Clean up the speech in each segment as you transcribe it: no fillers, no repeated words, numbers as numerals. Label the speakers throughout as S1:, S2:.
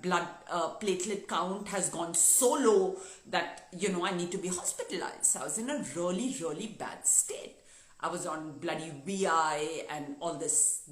S1: blood platelet count has gone so low that, I need to be hospitalized. I was in a really, really bad state. I was on bloody VI and all this,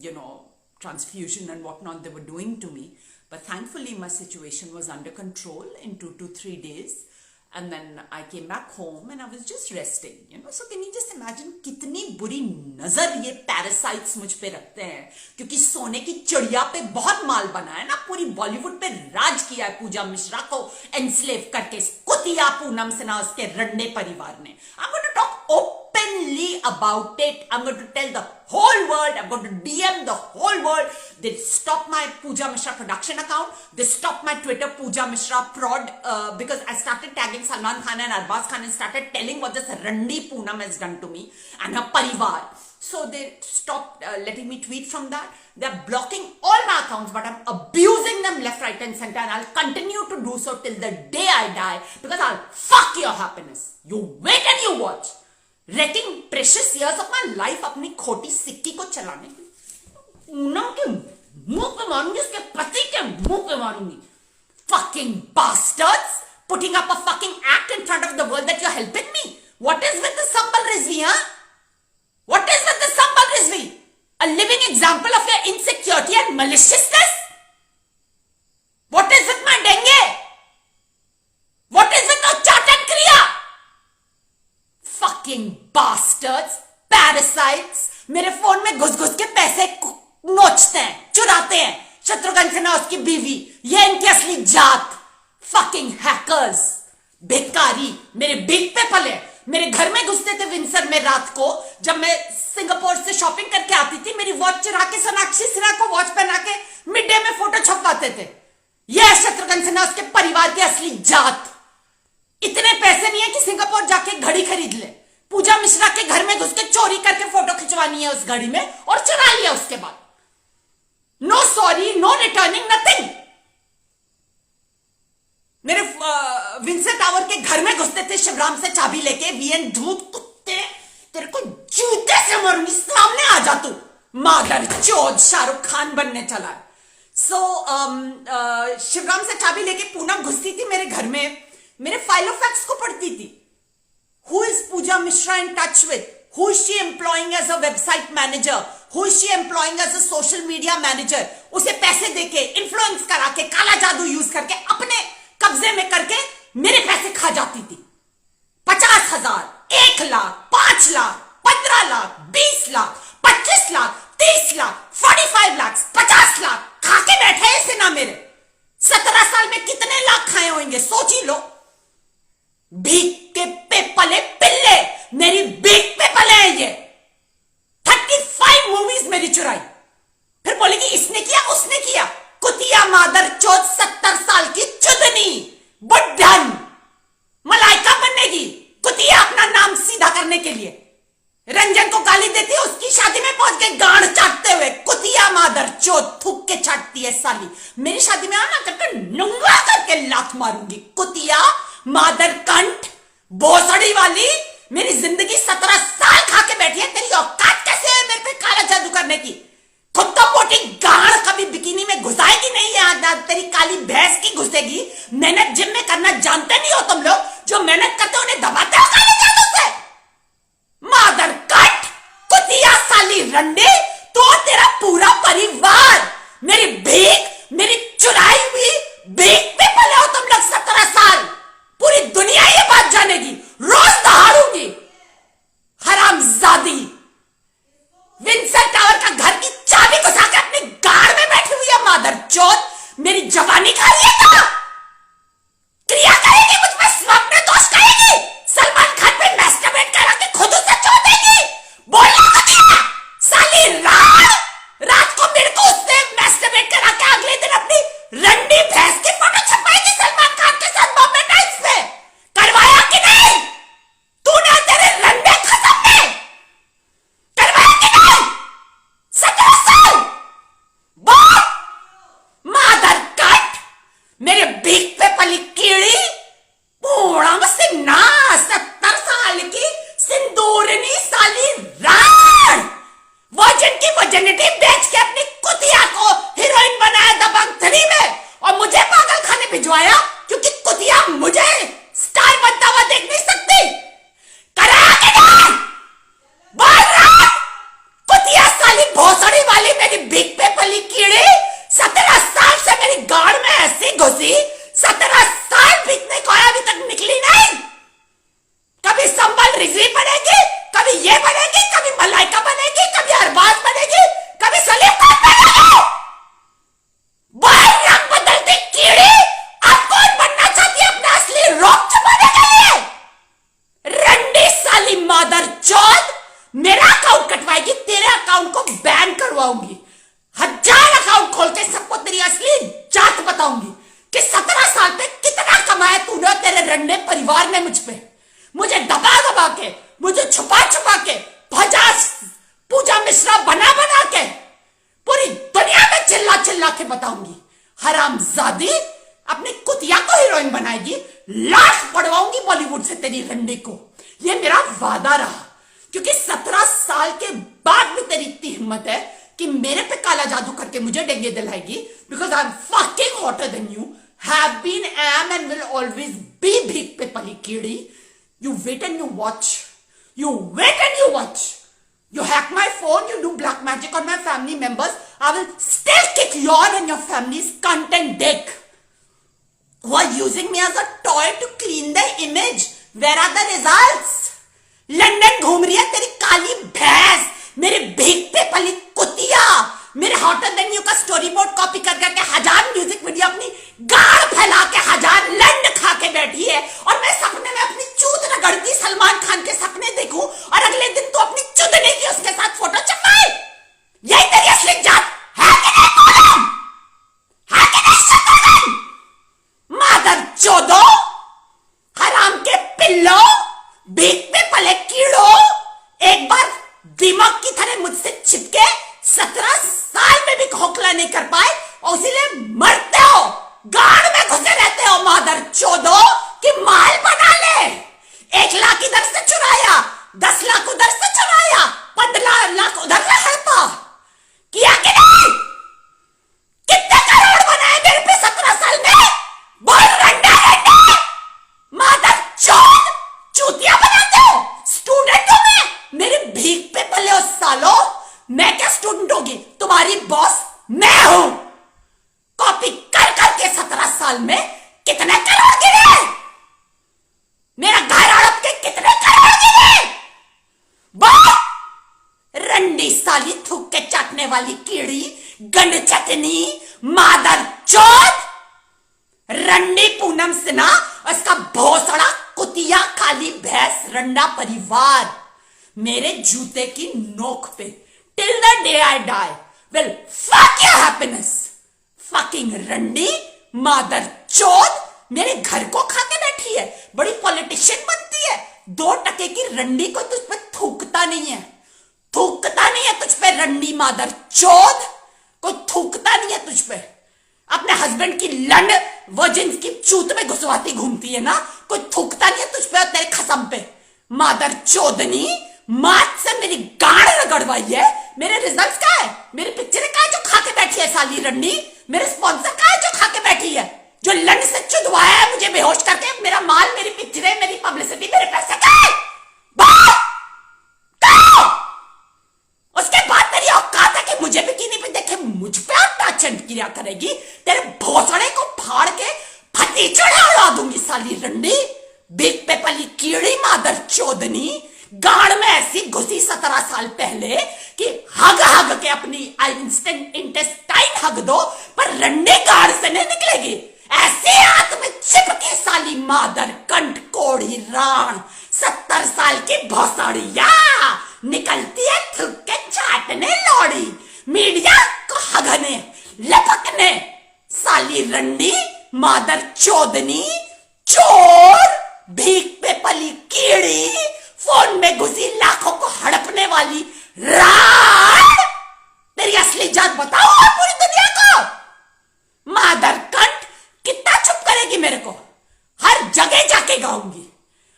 S1: transfusion and whatnot they were doing to me. But thankfully, my situation was under control in 2 to 3 days. And then I came back home and I was just resting, So can you just imagine कितनी बुरी नजर ये parasites मुझ पे रखते हैं, क्योंकि सोने की चिड़िया पे बहुत माल बना है ना, पूरी बॉलीवुड पे राज किया है पूजा मिश्रा को एनस्लेव करके, कुतिया पूनम सिन्हा उसके रंडे परिवार ने. I'm going to talk openly about it. I'm going to tell the whole world. I'm going to DM the whole world. They stopped my Pooja Mishra production account. They stopped my Twitter Pooja Mishra prod because I started tagging Salman Khan and Arbaz Khan and started telling what this Randi Poonam has done to me and her parivar. So they stopped letting me tweet from that. They're blocking all my accounts, but I'm abusing them left, right and center, and I'll continue to do so till the day I die because I'll fuck your happiness. You wait and you watch. Wrecking precious years of my life अपनी खोटी सिक्की को चलाने के लिए. पूनम के मुंह पे मारूंगी, उसके पति के मुंह पे मारूंगी. Fucking bastards! Putting up a fucking act in front of the world that you're helping me. What is with the Sambal Rizvi, huh? What is with the Sambal Rizvi? A living example of your insecurity and maliciousness? What is with my dengue? What is with no chat and kriya? Fucking bastards, parasites, मेरे phone में घुस घुस के पैसे नोचते हैं, चुराते हैं. शत्रुघ्न सिन्हा उसकी बीवी, ये इनकी असली जात. Fucking hackers, बेकारी, मेरे बिग पे पले. मेरे घर में घुसते थे विंसर में रात को, जब मैं सिंगापुर से शॉपिंग करके आती थी. मेरी वॉच चुरा के सोनाक्षी सिन्हा को वॉच पहना के मिड डे में फोटो छपवाते थे. यह शत्रुघ्न सिन्हा उसके परिवार की असली जात. इतने पैसे नहीं है कि सिंगापुर जाके घड़ी खरीद ले. पूजा मिश्रा के घर में घुस के चोरी करके फोटो खिंचवानी है उस घड़ी में और चुरा लिया उसके बाद. No sorry, no returning, nothing. मेरे विंसर टावर के घर में घुसते थे शिवराम से चाबी लेके. वीएन धूत कुत्ते, तेरे को जूते से मारूंगी, सामने आ जा तू. मादर चोद शाहरुख खान बनने चला है. शिवराम से चाबी लेके पूनम घुसती थी मेरे घर में. मेरे फाइल ऑफ फैक्ट्स को पढ़ती थी. Who is Pooja Mishra in touch with? Who is she employing as a website manager? Who is she employing as a social media manager? उसे पैसे देके, इन्फ्लुएंस करा के, काला जादू यूज करके, अपने कब्जे में करके मेरे पैसे खा जाती थी. 50,000, 1 लाख, 5 लाख, 15 लाख, 20 लाख, 25 लाख, 30 लाख, 45 लाख, 50 लाख खा के बैठे हैं सिन्हा मेरे. 17 साल में कितने लाख खाए होंगे सोच ही लो. भीख के पे पले पिल्ले, मेरी भीख पे पले हैं ये. 35 मूवीज मेरी चुराई. फिर बोलेगी इसने किया उसने किया. कुतिया मादर चौथ 70 साल की चुदनी बुढ़न मलाइका बनेगी कुतिया अपना नाम सीधा करने के लिए. रंजन को गाली देती है, उसकी शादी में पहुंच के गांड चाटते हुए. कुतिया मादर चौथ थूक के चाटती है साली. मेरी शादी में आना करके नंगा करके लात मारूंगी. कुतिया मादर कंठ भोसड़ी वाली, मेरी जिंदगी 17 साल खा के बैठी है. तेरी औकात कैसे है मेरे पे काला जादू करने की? खुद तो मोटी गाड़ कभी बिकिनी में घुसाएगी नहीं है, तेरी काली भैंस की घुसेगी. मेहनत जिम में करना जानते नहीं हो तुम लोग. जो मेहनत करते हो उन्हें दबाते हो काले जादू से. मादर कंठ कुतिया साली रंडे, तो तेरा पूरा परिवार मेरी भीख, मेरी चुराई हुई भीख पे पले हो तुम लोग. 17 साल पूरी दुनिया ये बात जानेगी. रोज दहाड़ूंगी हरामजादी. विंसर टावर का घर की चाबी घुसा के अपनी गाड़ में बैठी हुई है मादर चौथ. मेरी जवानी खा रही है क्या? क्रिया करेगी मुझ पे, स्वप्न दोष करेगी. सलमान खान पे मैस्टरबेट करा के खुद उसे छोड़ेगी. बोलना क्या साली रात को मेरे को उससे मैस्टरबेट करा के अगले दिन अपनी रंडी भैंस की फोटो छपाएगी सलमान खान के साथ बॉम्बे नाइट्स पे. करवाया कि नहीं तूने तेरे रंडे खत्म में? करवाया कि नहीं? 17 साल बहुत मादर कट, मेरे भीख पे पली कीड़ी पूरा से ना. 70 साल की सिंदूरनी साली राण, वर्जिन की वर्जिनिटी बेच के अपनी कुतिया को हीरोइन बनाया दबंग 3 में, घुसी, 17 साल बीतने को आया, अभी तक निकली नहीं। कभी संबल रिजवी बनेगी, कभी ये बनेगी, कभी मलाइका बनेगी, कभी अरबाज बनेगी, कभी सलीम खान बनेगी। बाहर रंग बदलती कीड़ी, अब कौन बनना चाहती है अपना असली रोग छुपाने के लिए? रंडी साली मादर चौथ, मेरा अकाउंट कटवाएगी, तेरे अकाउंट को बैन करवाऊंगी। 1000 अकाउंट खोल के सबको तेरी असली जात बताऊंगी कि 17 साल पे कितना कमाया तूने और तेरे रंडे परिवार ने मुझ पे। मुझे दबा दबा के, मुझे छुपा छुपा के, पूजा मिश्रा बना बना के पूरी दुनिया में चिल्ला चिल्ला के बताऊंगी। हरामजादी अपनी कुतिया को हीरोइन बनाएगी, लाश पड़वाऊंगी बॉलीवुड से तेरी रंडी को। ये मेरा वादा रहा, क्योंकि 17 साल के बाद भी तेरी इतनी हिम्मत है कि मेरे पे काला जादू करके मुझे डेंगे दिलाएगी। Because I am fucking hotter than you, have been, am and will always be भीख पे पली कीड़ी। You wait and you watch. You wait and you watch. You hack my phone, you do black magic on my family members. I will still kick your and your family's cunt and dick. Who are using me as a toy to clean their image. Where are the results? London घूम रही है तेरी काली भैंस, मेरे भीख पे पली कुतिया, मेरे हॉटर देन यू का स्टोरी बोर्ड कॉपी कर करके 1000 म्यूजिक वीडियो अपनी गाड़ फैला के 1000 लंड खा के बैठी है, और मैं सपने में अपनी चूत रगड़ती सलमान खान के सपने देखूं और अगले दिन तो अपनी चुदने की उसके साथ फोटो छपाए। यही तेरी असली जात है कि नहीं कौन? है कि नहीं शतरंज? मादर चोदो, हराम के पिल्लो, भीख पे पले कीड़ो, एक बार दिमाग की तरह मुझसे चिपके 17 साल में भी खोखला नहीं कर पाए और इसीलिए मरते हो, गाड़ में घुसे रहते हो मादर चोदो कि माल बना ले। 1 लाख इधर से चुराया, 10 लाख उधर से चुराया, 15 लाख उधर रहता किया कि नहीं? कितने करोड़ बनाए मेरे पे 17 साल में? बोल रंडा रंडा मादर चोद, चूतिया बनाते हो। स्टूडेंट हूं मैं, मेरे भीख पे पले हो सालो। मैं क्या स्टूडेंट होगी, तुम्हारी बॉस मैं हूं। कॉपी कर करके 17 साल में कितने करोड़ गिरे, मेरा घर हड़प के कितने करोड़ गिरे? रंडी साली थूक के चाटने वाली कीड़ी, गंड चटनी, मादर चौथ, रंडी पूनम सिन्हा, उसका भोसड़ा कुतिया काली भैंस रंडा परिवार मेरे जूते की नोक पे till the day I die will fuck your happiness. Fucking रंडी मादर चौथ मेरे घर को खा के बैठी है, बड़ी पॉलिटिशियन बनती है। 2 टके की रंडी को तुझ पे थूकता नहीं है, थूकता नहीं है तुझ पे रंडी मादर चौथ, कोई थूकता नहीं है तुझ पे। अपने हस्बैंड की लंड वर्जिन की चूत में घुसवाती घूमती है ना, कोई थूकता नहीं है तुझ पे और तेरे खसम पे। मादर चोदनी मात से मेरी गाड़ रगड़वाई है। मेरे रिजल्ट्स क्या है, मेरी पिक्चर क्या है जो खा के बैठी है साली रंडी? मेरे स्पॉन्सर क्या है जो खा के बैठी है, जो लंड से चुदवाया है मुझे बेहोश करके? मेरा माल, मेरी पिक्चरें, मेरी पब्लिसिटी, मेरे पैसे क्या है? उसके बाद तेरी औकात है कि मुझे बिकिनी पे देखे मुझ पे अटैचमेंट क्रिया करेगी? तेरे भोसड़े को फाड़ के फटीचड़े उड़ा दूंगी साली रंडी, भीख पे पली कीड़ी मादर चोदनी। गाड़ में ऐसी घुसी 17 साल पहले कि हग हग के अपनी इंटेस्टाइन हग दो, पर रंडी गाड़ से नहीं निकलेगी। ऐसे हाथ में चिपकी साली मादर कंठ कोड़ी राण 70 साल की भोसड़िया निकलती है थूक के चाटने लौड़ी, मीडिया को हगने लपकने। साली रंडी मादर चोदनी चोर, भीख पे पली कीड़ी, फोन में घुसी लाखों को हड़पने वाली राण, तेरी असली जात बताओ और पूरी दुनिया को। मादर कंठ कितना चुप करेगी मेरे को? हर जगह जाके गाऊंगी,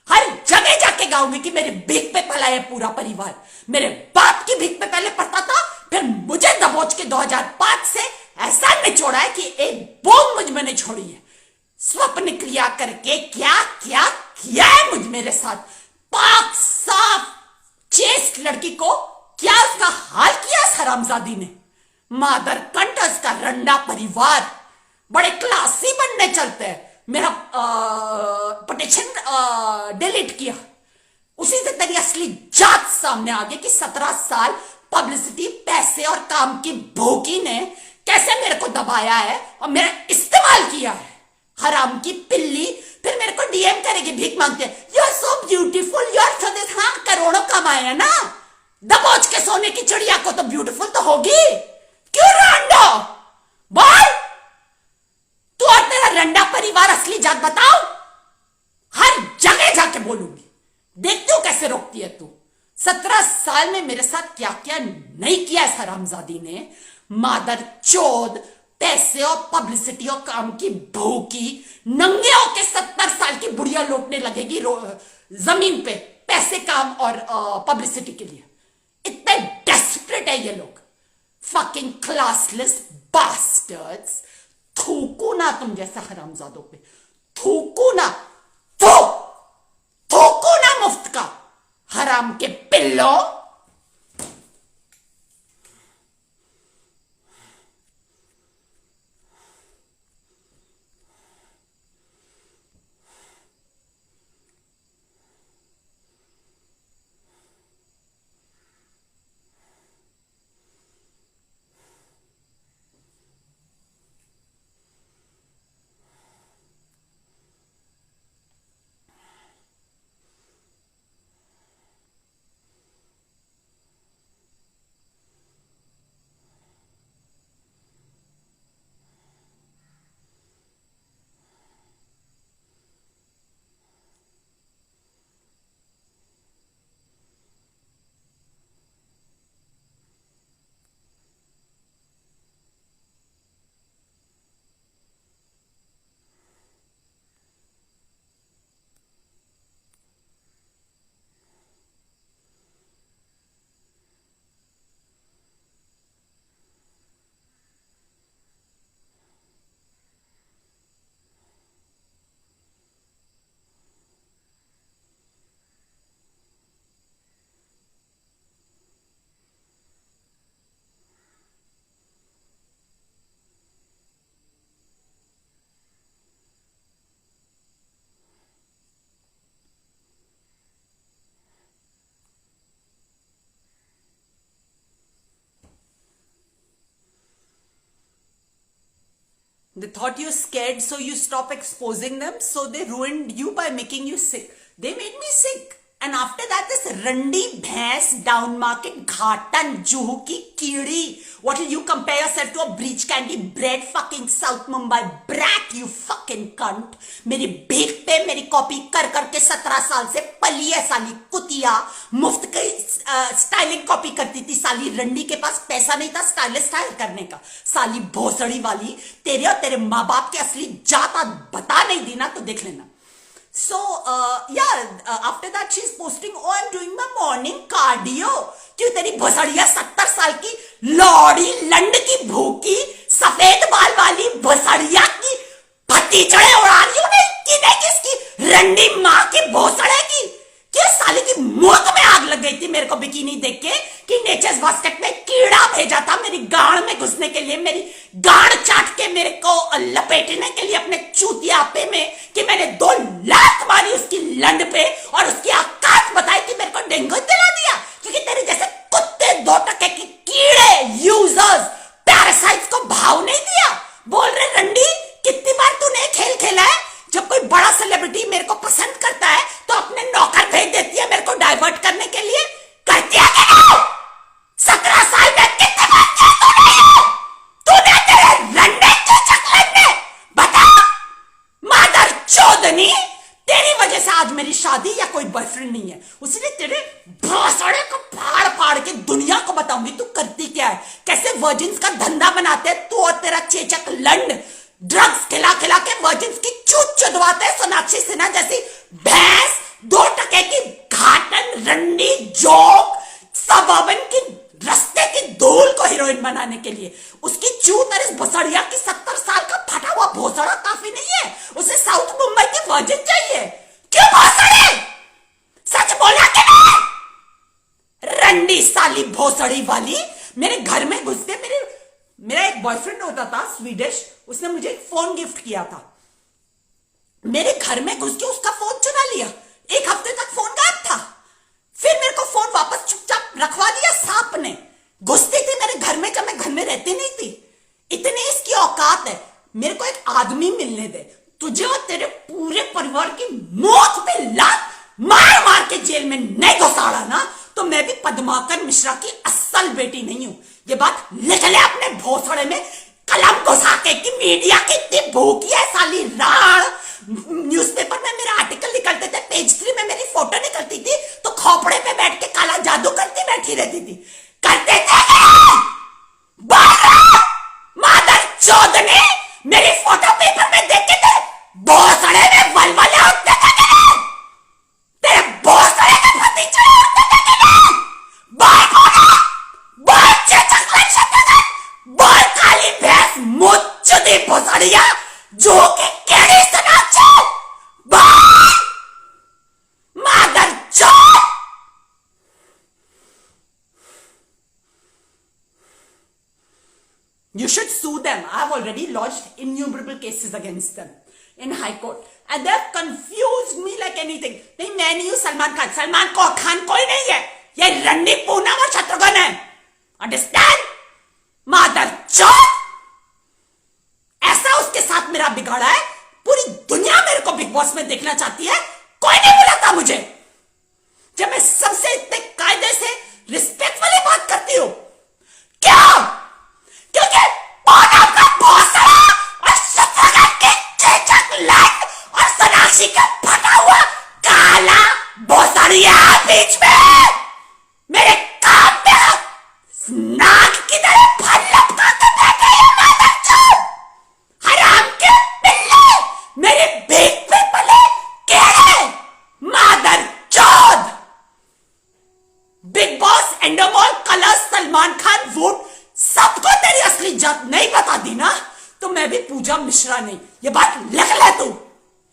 S1: हर जगह जाके गाऊंगी कि मेरे भीख पे पला है पूरा परिवार। मेरे बाप की भीख पे पहले पड़ता था, फिर मुझे दबोच के 2005 से ऐसा निचोड़ा है कि एक बूंद मुझ में नहीं छोड़ी है। स्वप्न क्रिया करके क्या क्या किया है मुझ मेरे साथ। पाक साफ चेस्ट लड़की को क्या उसका हाल किया इस हरामजादी ने। मादर कंठ उसका रंडा परिवार बड़े क्लासी बनने चलते मेरा पिटीशन डिलीट किया। उसी से तेरी असली जात सामने आ गई कि 17 साल पब्लिसिटी, पैसे और काम की भूखी ने कैसे मेरे को दबाया है और मेरा इस्तेमाल किया है। हराम की पिल्ली फिर मेरे को डीएम करेगी, भीख मांगते you are so beautiful, you are so this. हाँ, करोड़ों कमाए है ना, दबोच के सोने की चिड़िया को तो ब्यूटीफुल तो होगी। क्यों रंडो बोल, तू और तेरा रंडा परिवार असली जात बताओ। हर जगह जाके बोलूंगी, देखती हूं कैसे रोकती है तू। 17 साल में मेरे साथ क्या क्या नहीं किया इस हरामजादी ने। मादर चोद, पैसे और पब्लिसिटी और काम की भूखी नंगे होके 70 साल की बुढ़िया लौटने लगेगी जमीन पे पैसे, काम और पब्लिसिटी के लिए। इतने डेस्परेट है ये लोग, फकिंग क्लासलेस बास्टर्ड्स। थूकू ना तुम जैसा हरामजादों पे, थूकू ना, थूकू ना मुफ्त का, हराम के pillow. They thought you scared, so you stop exposing them. So they ruined you by making you sick. They made me sick. And after that, this randi bhains, down market, ghatan, juhu ki kiri. What will you compare yourself to a breach candy bread fucking South Mumbai brat, you fucking cunt. मेरी भीख पे मेरी copy कर करके 17 साल से पली है साली कुतिया। मुफ्त की स्टाइलिंग कॉपी करती थी साली। रंडी के पास पैसा नहीं था स्टाइलिश स्टाइल करने का। साली भोसड़ी वाली, तेरे और तेरे माँ बाप की असली जात बता नहीं दी ना तो देख लेना। So, after that she's posting, oh, I'm doing my morning cardio. क्यों तेरी भसड़िया 70 साल की लौड़ी लंड की भूखी सफेद बाल वाली भसड़िया की भतीजड़े उड़ा रही हूँ नहीं किसकी रंडी माँ की भोसड़े की। क्या साले की मौत में आग लग गई थी मेरे को बिकिनी देख के कि नेचर्स बास्केट में कीड़ा भेजा था मेरी गाड़ में घुसने के लिए, मेरी गाड़ चाट के मेरे को लपेटने के लिए अपने चूतिया आपे में, कि मैंने 2 लात मारी उसकी लंड पे और उसकी औकात बताई कि मेरे को डेंगू दिला दिया। क्योंकि तेरे जैसे कुत्ते 2 टके की कीड़े यूजर्स पैरासाइट्स को भाव नहीं दिया। बोल रहे रंडी, कितनी बार तूने खेल खेला है? जब कोई बड़ा सेलिब्रिटी मेरे को पसंद करता है तो अपने नौकर भेज देती है मेरे को डाइवर्ट करने के लिए। करती है कि नहीं? 17 साल में कितने बार किया तूने तेरे रंडे की चकलन में बता। मादर चोदनी, तेरी वजह से आज मेरी शादी या कोई बॉयफ्रेंड नहीं है। उसने तेरे भोसड़े को फाड़ फाड़ के दुनिया को बताऊंगी तू करती क्या है, कैसे वर्जिन्स का धंधा बनाते हैं तू और तेरा चेचक लंड। ड्रग्स खिला खिला के वर्जिन्स की चूत चुदवाते हैं सोनाक्षी सिन्हा जैसी भैंस। 2 टके की घाटन रंडी जोक सबर्बन की रस्ते की धूल को हीरोइन बनाने के लिए उसकी चूत और इस भोसड़िया की 70 साल का फटा हुआ भोसड़ा काफी नहीं है, उसे साउथ मुंबई की वर्जिन चाहिए। क्यों भोसड़ी? सच बोला कि नहीं? रंडी साली भोसड़ी वाली मेरे घर में घुस के मेरा एक बॉयफ्रेंड होता था स्वीडिश, उसने मुझे एक फोन गिफ्ट किया था। मेरे घर में घुस के उसका फोन चुरा लिया, 1 हफ्ते तक फोन गायब था, फिर मेरे को फोन वापस चुपचाप रखवा दिया सांप ने। घुसती थी मेरे घर में जब मैं घर में रहती नहीं थी। इतनी इसकी औकात है। मेरे को एक आदमी मिलने दे, तुझे और तेरे पूरे परिवार की मौत पे लात मार मार के जेल में नहीं घुसाड़ा ना, तो मैं भी पद्माकर मिश्रा की असल बेटी नहीं हूं। ये बात लिख ले अपने भोसड़े में कलम घुसा के कि मीडिया की इतनी भूखी है साली राड़। न्यूज़पेपर में मेरा आर्टिकल निकलते थे, पेज 3 में मेरी फोटो निकलती थी, तो खोपड़े पे बैठ के काला जादू करती बैठी रहती थी। करते थे मादर चौध ने मेरी फोटो पेपर में देखे थे, भोसड़े में वलवले उठते थे तेरे भोसड़े के भतीजे उठते थे बाल चेचक लग बाल काली भैंस मुच्च दी भोसड़िया जो कि केड़ी सना मादर चौध। You should sue them. I have already lodged innumerable cases against them in High Court, and they have confused me like anything. नहीं, मैं नहीं हूं सलमान खान। सलमान खान कोई नहीं है, ये रणदीप पूनम और शत्रुघ्न है। Understand? मादर चौध। ऐसा उसके साथ मेरा बिगाड़ा है, पूरी दुनिया मेरे को बिग बॉस में देखना चाहती है, कोई नहीं बुलाता मुझे। जब मैं सबसे इतने कायदे से रिस्पेक्टफुली बात करती हूं, क्या? क्योंकि पूनम का भोसड़ा और शत्रुघ्न के चेचक लाइट और सोनाक्षी का फटा हुआ काला भोसड़िया बीच में मेरे काम पे नाक की तरह फल लपका के बैठे हैं मादर चौध। हराम के पिल्ले मेरे बेट पे पले केड़े मादर चौध। Bigg Boss, Endemol, Colors, Salman Khan, vote सबको तेरी असली जात नहीं बता दी ना, तो मैं भी पूजा मिश्रा नहीं। ये बात लिख ले तू।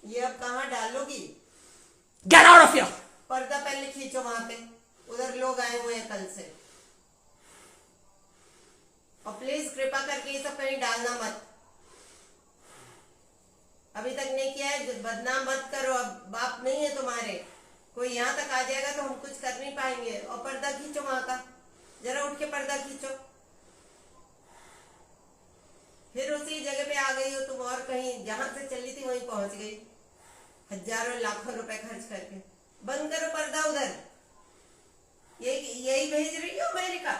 S2: ये अब कहां डालोगी?
S1: Get out of here.
S2: पर्दा पहले खींचो, वहां पे उधर लोग आए हुए हैं कल से, और प्लीज कृपा करके ये सब कहीं डालना मत। अभी तक नहीं किया है, बदनाम मत करो। अब बाप नहीं है तुम्हारे, कोई यहाँ तक आ जाएगा तो हम कुछ कर नहीं पाएंगे। और पर्दा खींचो वहां का, जरा उठ के पर्दा खींचो। फिर उसी जगह पे आ गई हो तुम, और कहीं जहां से चली थी वहीं पहुंच गई, हजारों लाखों रुपए खर्च करके। बंद करो पर्दा उधर। यही भेज रही हो अमेरिका?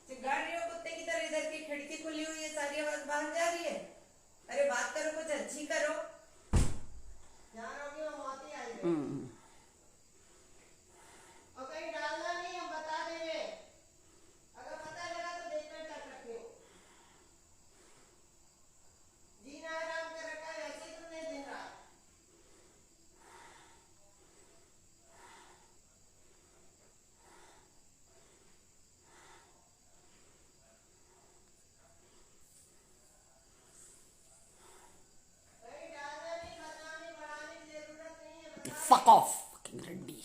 S2: चिल्ला रही हो कुत्ते की तरह, इधर की खिड़की खुली हुई है, सारी आवाज बाहर जा रही है। अरे बात करो, कुछ अच्छी करो। जहाँ रहोगी वहाँ मौत ही आएगी। और कहीं डालना नहीं, हम बता देंगे। अगर पता लगा तो देखकर कर सकते हो। जीना आराम कर रखा है, ऐसे तुमने दिन रात। कहीं डालना नहीं, बदनामी बढ़ाने की जरूरत नहीं है।
S1: फक ऑफ रंडी।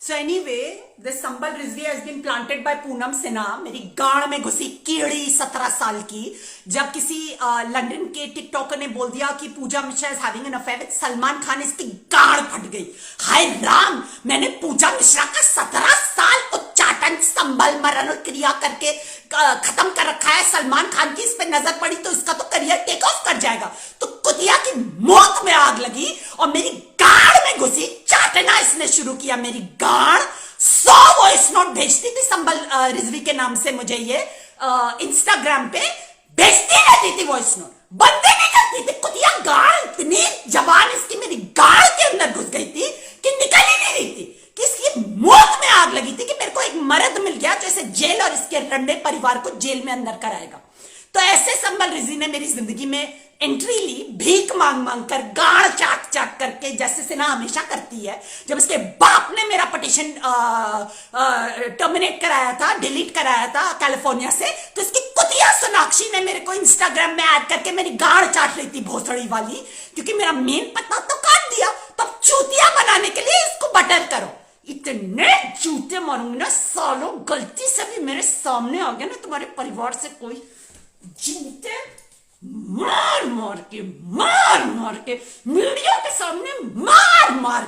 S1: So anyway, this Sambal Rizvi has been planted by Poonam Sinha, मेरी गाड़ में घुसी कीड़ी 17 साल की, जब किसी लंदन के टिकटॉकर ने बोल दिया कि Pooja Mishra is having an affair with Salman Khan, इसकी गाड़ फट गई। हाय राम, मैंने पूजा मिश्रा का 17 साल उच्चाटन संबल मरण क्रिया करके खत्म कर रखा है। सलमान खान की इस पे नजर पड़ी तो इसका तो करियर टेक ऑफ कर जाएगा। तो कुतिया की मौत में आग लगी और मेरी गाड़ में घुसी, चाटना इसने शुरू किया मेरी गाड़। 100 वॉइस नोट भेजती थी संबल रिजवी के नाम से मुझे ये इंस्टाग्राम पे, भेजती रहती थी वॉइस नोट, बंद नहीं करती थी। कुतिया गाड़, इतनी जबान इसकी मेरी गाड़ के अंदर घुस गई थी कि निकल ही नहीं रही थी, कि इसकी मौत में आग लगी थी कि मेरे को एक मर्द मिल गया जो इसे जेल और इसके रंडे परिवार को जेल में अंदर कराएगा। तो ऐसे संबल रिजी ने मेरी जिंदगी में एंट्री ली, भीख मांग मांग कर, गाड़ चाट चाट करके, जैसे सिन्हा हमेशा करती है। जब इसके बाप ने मेरा पिटीशन टर्मिनेट कराया था, डिलीट कराया था कैलिफोर्निया से, तो इसकी कुतिया सोनाक्षी ने मेरे को इंस्टाग्राम में ऐड करके मेरी गाड़ चाट रही थी भोसड़ी वाली, क्योंकि मेरा मेन पता तो काट दिया। तो चूतिया बनाने के लिए इसको बटर करो। इतने जूते मारूंगी ना सालों, गलती से भी मेरे सामने आ गया ना तुम्हारे परिवार से कोई, जूते मार मार के मीडिया के सामने मार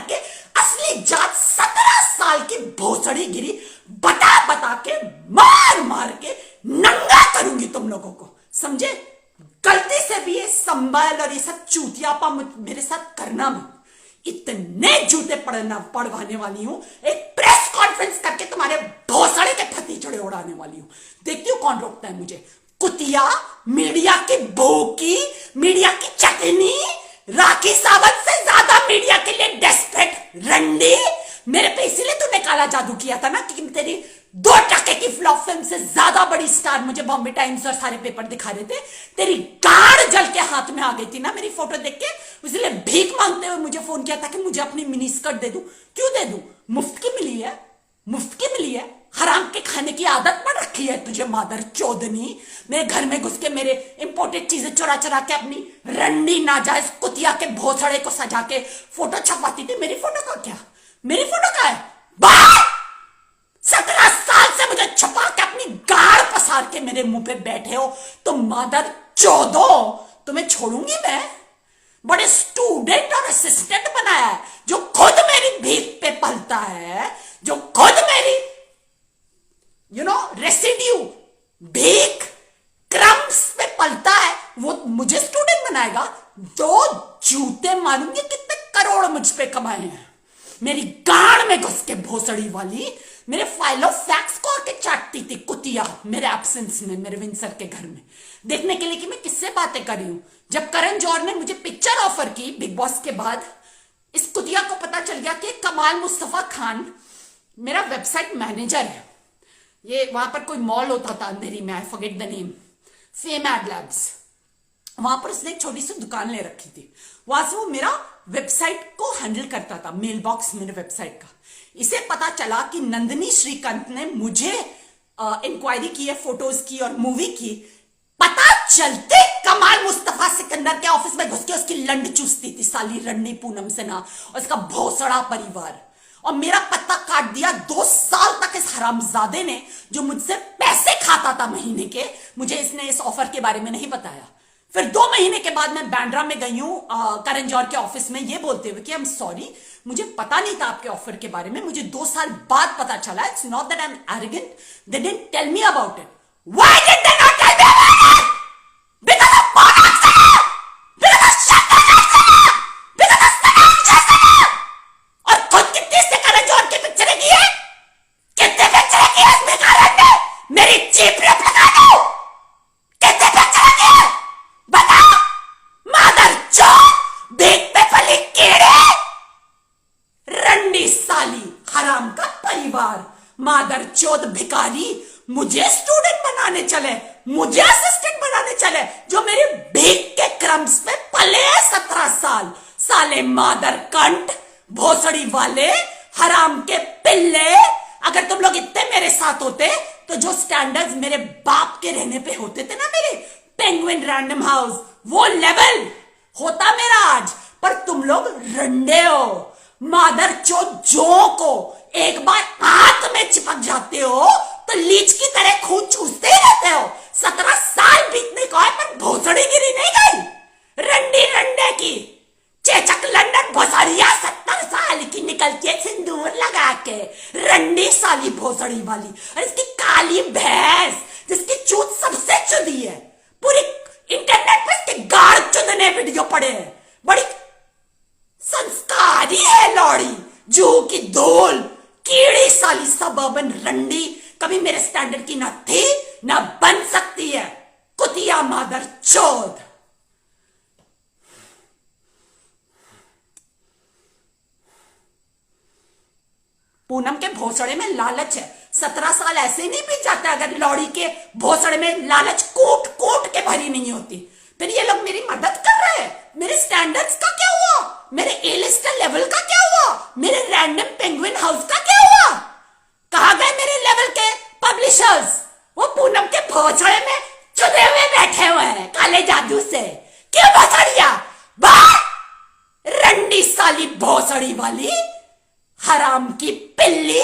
S1: के असली जात 17 साल की भोसड़ी गिरी बता के मार के नंगा करूंगी तुम लोगों को, समझे? गलती से भी ये संभाल और ये सब चूतियापा मेरे साथ करना मत। इतने जूते पड़वाने वाली हूं, एक प्रेस कॉन्फ्रेंस करके तुम्हारे भोसड़े के फतीचड़े उड़ाने वाली हूं। देखती हूं कौन रोकता है मुझे। कुतिया, मीडिया की भूखी, मीडिया की चटनी, राखी सावंत से ज्यादा मीडिया के लिए डेस्परेट रंडी। मेरे पे इसीलिए तूने काला जादू किया था ना, क्योंकि तेरी 2 टके की फ्लॉप फिल्म से ज्यादा बड़ी स्टार मुझे बॉम्बे टाइम्स और सारे पेपर दिखा रहे थे। तेरी गाड़ जल के हाथ में आ गई थी ना मेरी फोटो देख के, इसलिए भीख मांगते हुए मुझे फोन किया था कि मुझे अपनी मिनी स्कर्ट दे दूं। क्यों दे दूं? मुफ्त की मिली है। हराम के खाने की आदत पड़ रखी है तुझे मादर चौधनी। मेरे घर में घुस के मेरे इंपोर्टेड चीजें चुरा के अपनी रंडी नाजायज कुतिया के भोसड़े को सजा के फोटो छपवाती थी। मेरी फोटो का क्या? मेरी फोटो का है? 17 साल से मुझे छुपा के अपनी गाड़ पसार के मेरे मुंह पे बैठे हो तो मादर चौधो, तुम्हें छोड़ूंगी मैं? बड़े स्टूडेंट और असिस्टेंट बनाया है, जो खुद मेरी भीख पे पलता है, जो खुद मेरी रेसिड्यू भीख क्रम्स पे पलता है, वो मुझे स्टूडेंट बनाएगा? 2 जूते मारूंगी। कितने करोड़ मुझ पे कमाए हैं मेरी गाड़ में घुस के भोसड़ी वाली। मेरे फाइल ऑफ फैक्स को आके चाटती थी कुतिया मेरे एब्सेंस में, मेरे विंसर के घर में, देखने के लिए कि मैं किससे बातें कर रही हूं। जब करण जौहर ने मुझे पिक्चर ऑफर की बिग बॉस के बाद, इस कुतिया को पता चल गया कि कमाल मुस्तफा खान मेरा वेबसाइट मैनेजर है। ये वहां पर कोई मॉल होता था अंधेरी में, I forget the name, Fame Ad Labs, वहां पर उसने एक छोटी सी दुकान ले रखी थी। वहां से वो मेरा वेबसाइट को हैंडल करता था, मेल बॉक्स मेरे वेबसाइट का। इसे पता चला कि नंदिनी श्रीकांत ने मुझे इंक्वायरी की है, फोटोज की और मूवी की। पता चलते कमाल मुस्तफा सिकंदर के ऑफिस में घुस के उसकी लंड चूसती थी साली रंडी पूनम सिन्हा और इसका भोसड़ा परिवार, और मेरा पत्ता काट दिया। 2 साल तक इस हरामजादे ने, जो मुझसे पैसे खाता था महीने के, मुझे इसने इस ऑफर के बारे में नहीं बताया। फिर 2 महीने के बाद मैं बैंड्रा में गई हूं करण जौहर के ऑफिस में, ये बोलते हुए कि आई एम सॉरी, मुझे पता नहीं था आपके ऑफर के बारे में, मुझे 2 साल बाद पता चला। It's not that I am arrogant, they didn't tell me about it. Why did they not tell me about it? Because of products, because of shut, because of Sanam. और खुद कितने से करण जौहर की पिक्चरें की है? कितने पिक्चरें की है इसमें कारण ने? मेरी चीप रेप लगा दो। कितने पिक्चरें की है बताओ? मादर चौथ, भीख पे पली कीड़े, रंडी साली, हराम का परिवार, मादर चौथ भिखारी, मुझे स्टूडेंट बनाने चले, मुझे असिस्टेंट बनाने चले, जो मेरी भीख के क्रम्स पे पले 17 साल। साले मादर कंट, भोसड़ी वाले, हराम के पिल्ले। अगर तुम लोग इतने मेरे साथ होते तो जो स्टैंडर्ड्स मेरे बाप के रहने पे होते थे ना, मेरे पेंगुइन रैंडम हाउस, वो लेवल होता मेरा आज। पर तुम लोग रंडे हो, मादर जो को एक बार हाथ में चिपक जाते हो तो लीच की तरह खून चूसते ही रहते हो। 17 साल बीतने को है पर भोसड़ी गिरी नहीं गई। रंडी रंडे की चेचक लंदन भोसड़िया 70 साल की निकलती है सिंदूर लगा के, रंडी साली भोसड़ी वाली। और इसकी काली भैंस जिसकी चूत सबसे चुदी है, पूरी इंटरनेट पे इसके गाड़ चुदने वीडियो पड़े हैं। बड़ी संस्कारी है लौड़ी, जू की धूल, कीड़ी साली सबर्बन रंडी, कभी मेरे स्टैंडर्ड की ना थी ना बन सकती है, कुतिया मादर चोद। पूनम के भोसड़े में लालच है। 17 साल ऐसे ही नहीं बीत जाता अगर लौड़ी के भोसड़े में लालच कूट कूट के भरी नहीं होती। फिर ये लोग मेरी मदद कर रहे हैं। मेरे स्टैंडर्ड्स का क्या हुआ? मेरे ए लिस्टर लेवल का क्या हुआ? मेरे रैंडम पेंगुइन हाउस का क्या हुआ? कहां गए मेरे लेवल के पब्लिशर्स? वो पूनम के भोसड़े में चुदे हुए बैठे हुए हैं काले जादू से। क्यों भोसड़िया? रंडी साली भोसड़ी वाली हराम की पिल्ली।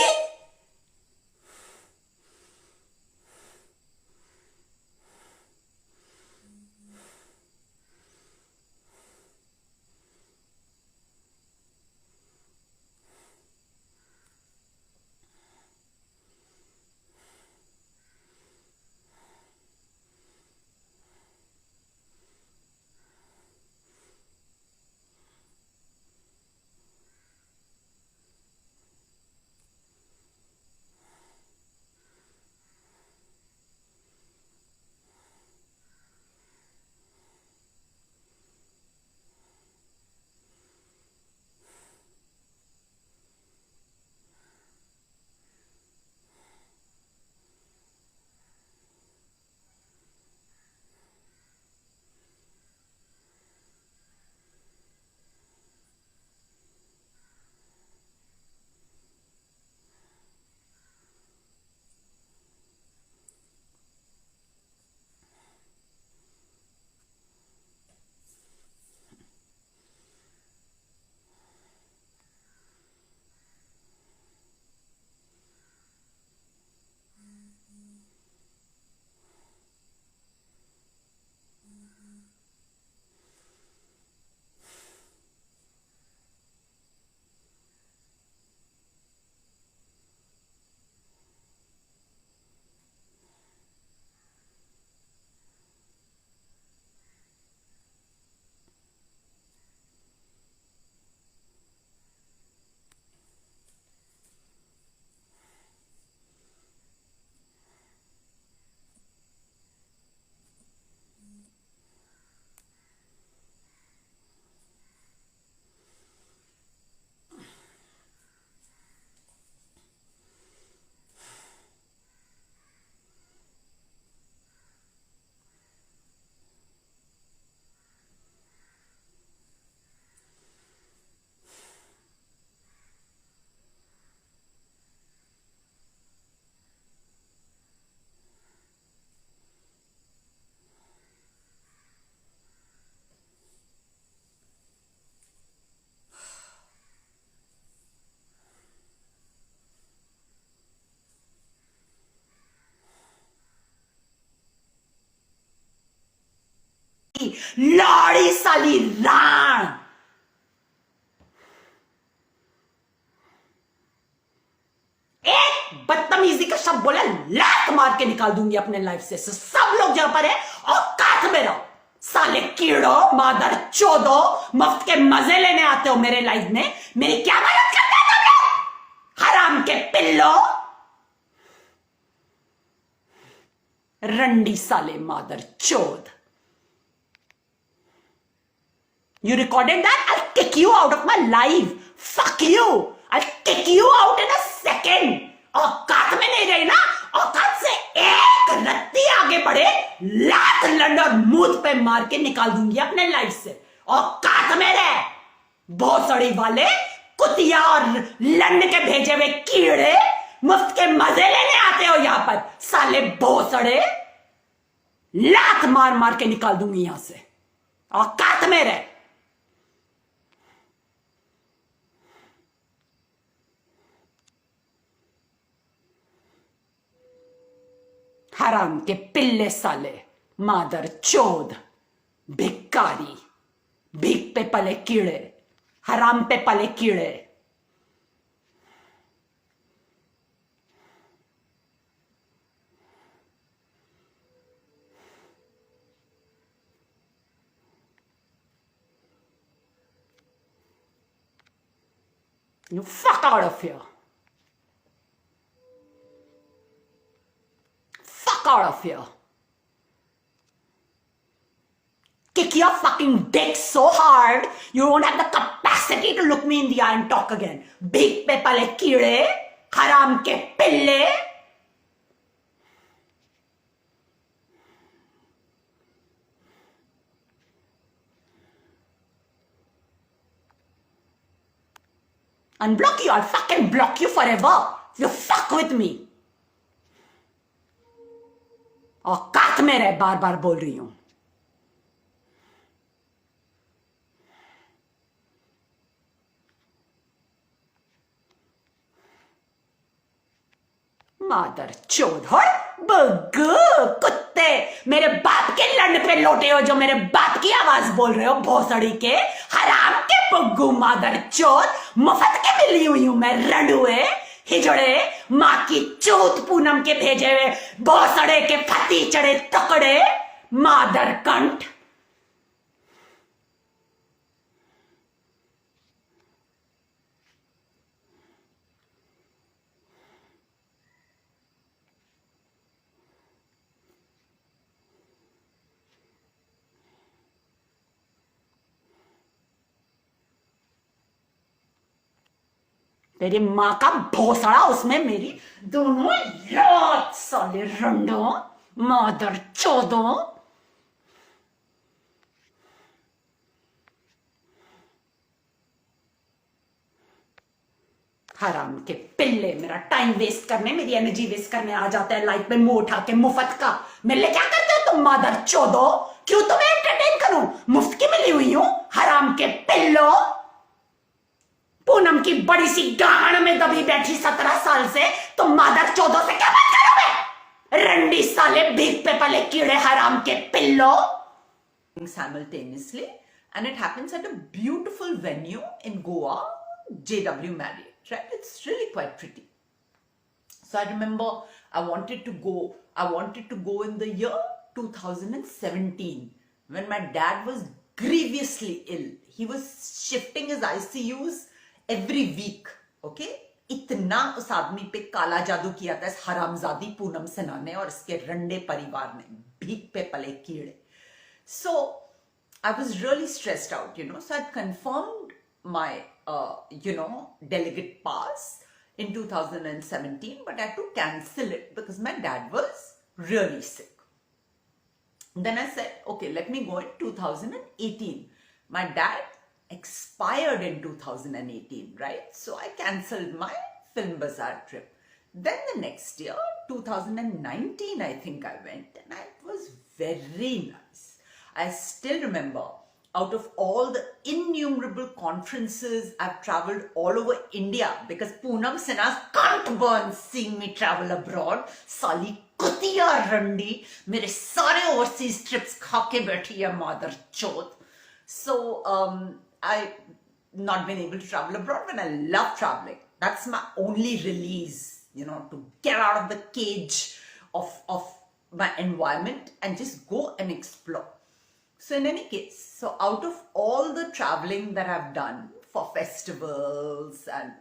S1: लाड़ी साली राण। एक बदतमीजी का शब्द बोला लात मार के निकाल दूंगी अपने लाइफ से। सब लोग जहां पर है औकात में रहो। साले कीड़ो मादर चोदो, मुफ्त के मजे लेने आते हो मेरे लाइफ में। मेरी क्या मदद करते हो तुम लोग? हराम के पिल्लो, रंडी साले मादर चोद। You recorded that? I'll kick you out of my life. Fuck you. I'll kick you out in a second. औकात में नहीं रही ना? औकात से एक रत्ती आगे बढ़े, लात लंड और मुंह पे मार के निकाल दूंगी अपने लाइफ से। औकात में रहे भोसड़ी वाले कुतिया और लंड के भेजे हुए कीड़े, मुफ्त के मजे लेने आते हो यहां पर। साले भोसड़े, लात मार मार के निकाल दूंगी यहां से। औकात में रहे। हराम के पिल्ले साले मादर चोद, भिकारी, भीख पे पले कीड़े, हराम पे पले कीड़े। You fuck out of here. Fuck out of here. Kick your fucking dick so hard you won't have the capacity to look me in the eye and talk again. Big pe pale कीड़े, हराम के पिल्ले. Unblock you, I'll fucking block you forever if you fuck with me. औकात में रह, बार बार बोल रही हूं. मादर चोद हो बग्गू कुत्ते, मेरे बाप के लंड पे लोटे हो जो मेरे बाप की आवाज बोल रहे हो, भोसड़ी के हराम के बग्गू मादर चोद. मुफ्त के मिली हुई हूं मैं, रंडुए हिजड़े, माँ की चूत पूनम के भेजे हुए भोसड़े के फती चढ़े टुकड़े, मादर कंठ. तेरी माँ का भोसड़ा, उसमें मेरी दोनों लात साले रंडो मादर चोदो. हराम के पिल्ले, मेरा टाइम वेस्ट करने, मेरी एनर्जी वेस्ट करने आ जाता है लाइफ में मुंह उठा के मुफ्त का. मेरे लिए क्या करते हो तुम मादर चोदो? क्यों तुम्हें एंटरटेन करूं? मुफ्त की मिली हुई हूं, हराम के पिल्लो. पूनम की बड़ी सी गाड़ में दबी बैठी 17 साल से तुम मादर चौदह से क्या बात करोगे? रंडी साले, भीख पे पले कीड़े, हराम के pillow. Simultaneously, and it happens at a beautiful venue in Goa, JW Marriott, right? It's really quite pretty. So I remember I wanted to go in the year 2017 when my dad was grievously ill. He was shifting his ICUs every week, okay? इतना उस आदमी पे काला जादू किया था इस हरामजादी पूनम सिन्हा ने और इसके रंडे परिवार ने, भीख पे पले कीड़े. So I was really stressed out, so I'd confirmed my delegate pass in 2017, but I had to cancel it because my dad was really sick. Then I said, okay, let me go in 2018. My dad expired in 2018, right? So I cancelled my Film Bazaar trip. Then the next year, 2019, I think I went, and it was very nice. I still remember, out of all the innumerable conferences I've traveled all over India, because Poonam Sinha's can't burn seeing me travel abroad. Sali kutiya randi, mere sare overseas trips kha ke बैठी है mother chod. So I not been able to travel abroad when I love traveling. That's my only release, to get out of the cage of my environment and just go and explore. So in any case, so out of all the traveling that I've done for festivals and,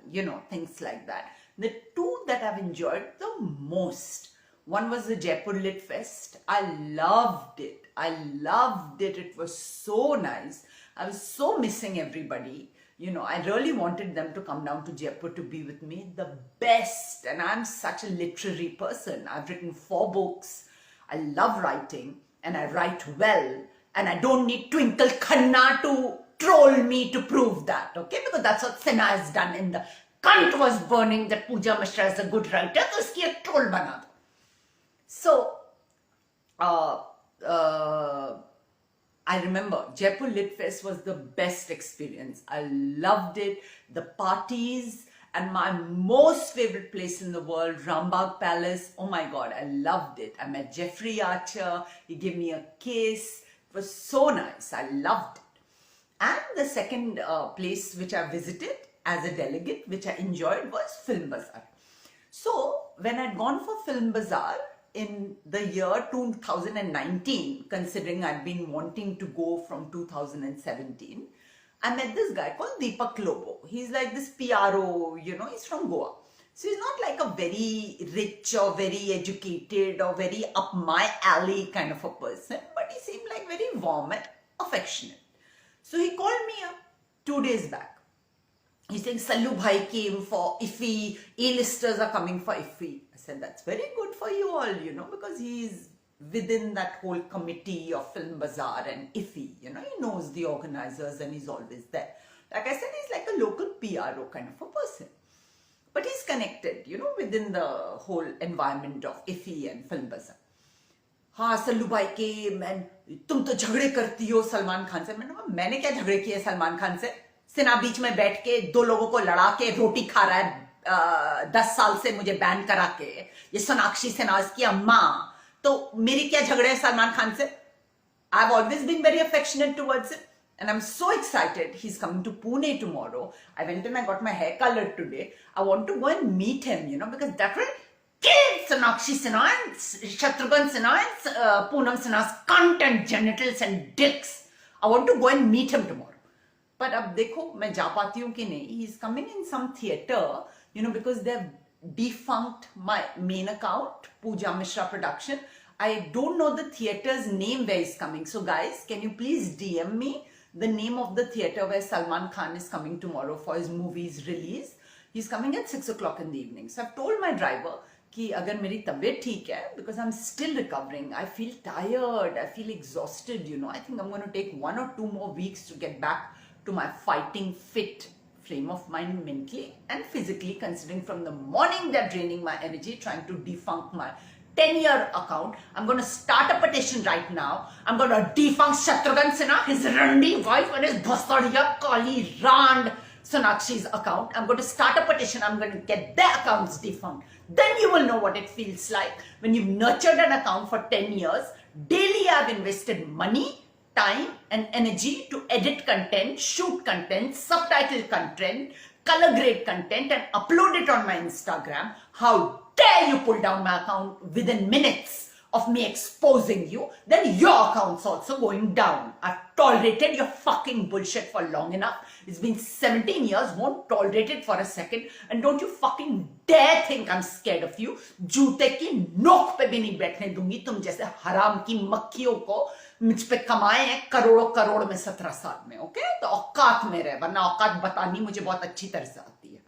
S1: things like that, the two that I've enjoyed the most, one was the Jaipur Lit Fest. I loved it. It was so nice. I was so missing everybody. I really wanted them to come down to Jaipur to be with me. The best. And I'm such a literary person. I've written 4 books. I love writing and I write well. And I don't need Twinkle Khanna to troll me to prove that, okay? Because that's what Sinha has done in the cunt was burning that Pooja Mishra is a good writer. So uski ek troll bana do. So, I remember Jaipur Lit Fest was the best experience. I loved it. The parties and my most favorite place in the world, Rambagh Palace. Oh my God, I loved it. I met Jeffrey Archer. He gave me a kiss. It was so nice. I loved it. And the second place which I visited as a delegate, which I enjoyed, was Film Bazaar. So when I'd gone for Film Bazaar in the year 2019, considering I'd been wanting to go from 2017, I met this guy called Deepak Lobo. He's like this PRO, he's from Goa. So he's not like a very rich or very educated or very up my alley kind of a person, but he seemed like very warm and affectionate. So he called me up 2 days back. He's saying, Sallu Bhai came for IFFI, A-listers are coming for IFFI. I said, that's very good for you all, because he's within that whole committee of Film Bazaar and IFFI, he knows the organizers and he's always there. Like I said, he's like a local PRO kind of a person. But he's connected, within the whole environment of IFFI and Film Bazaar. हाँ सल्लू भाई came and तुम तो झगड़े करती हो सलमान खान से. मैंने क्या झगड़े किए सलमान खान से? सिन्हा बीच में बैठ के 2 लोगों को लड़ा के रोटी खा रहा है 10 साल से मुझे बैन करा के. ये सोनाक्षी सिन्हा की अम्मा. तो मेरी क्या झगड़े है सलमान खान से? I've always been very affectionate towards him. And I'm so excited. He's coming to Pune tomorrow. I went and I got my hair colored today. I want to go and meet him, because that will kill Sonakshi Sinha and Shatrughan Sinha and Poonam Sinha's cunt and genitals and dicks. I want to go and meet him tomorrow. But अब देखो मैं जा पाती हूँ कि नहीं. He's coming in some theatre, because they've defunct my main account, Pooja Mishra Production. I don't know the theatre's name where he's coming. So guys, can you please DM me the name of the theatre where Salman Khan is coming tomorrow for his movie's release? He's coming at 6 o'clock in the evening. So I've told my driver कि अगर मेरी तबीयत ठीक है, because I'm still recovering, I feel tired, I feel exhausted, I think I'm going to take 1 or 2 more weeks to get back to my fighting fit frame of mind mentally and physically, considering from the morning they're draining my energy, trying to defunct my 10-year account. I'm going to start a petition right now. I'm going to defunct Shatrughan Sinha, his Randi wife and his Basadiya Kali Rand Sonakshi's account. I'm going to start a petition. I'm going to get their accounts defunct. Then you will know what it feels like when you've nurtured an account for 10 years. Daily I've invested money, time and energy to edit content, shoot content, subtitle content, color grade content and upload it on my Instagram. How dare you pull down my account within minutes of me exposing you? Then your account's also going down. I've tolerated your fucking bullshit for long enough. It's been 17 years, won't tolerate it for a second. And don't you fucking dare think I'm scared of you. जूते की नोक पे भी नहीं बैठने दूंगी तुम जैसे हराम की मक्खियों को मुझ पे कमाए हैं करोड़ों करोड़ में 17 साल में. ओके, तो औकात में रहे, वरना औकात बतानी मुझे बहुत अच्छी तरह से आती है.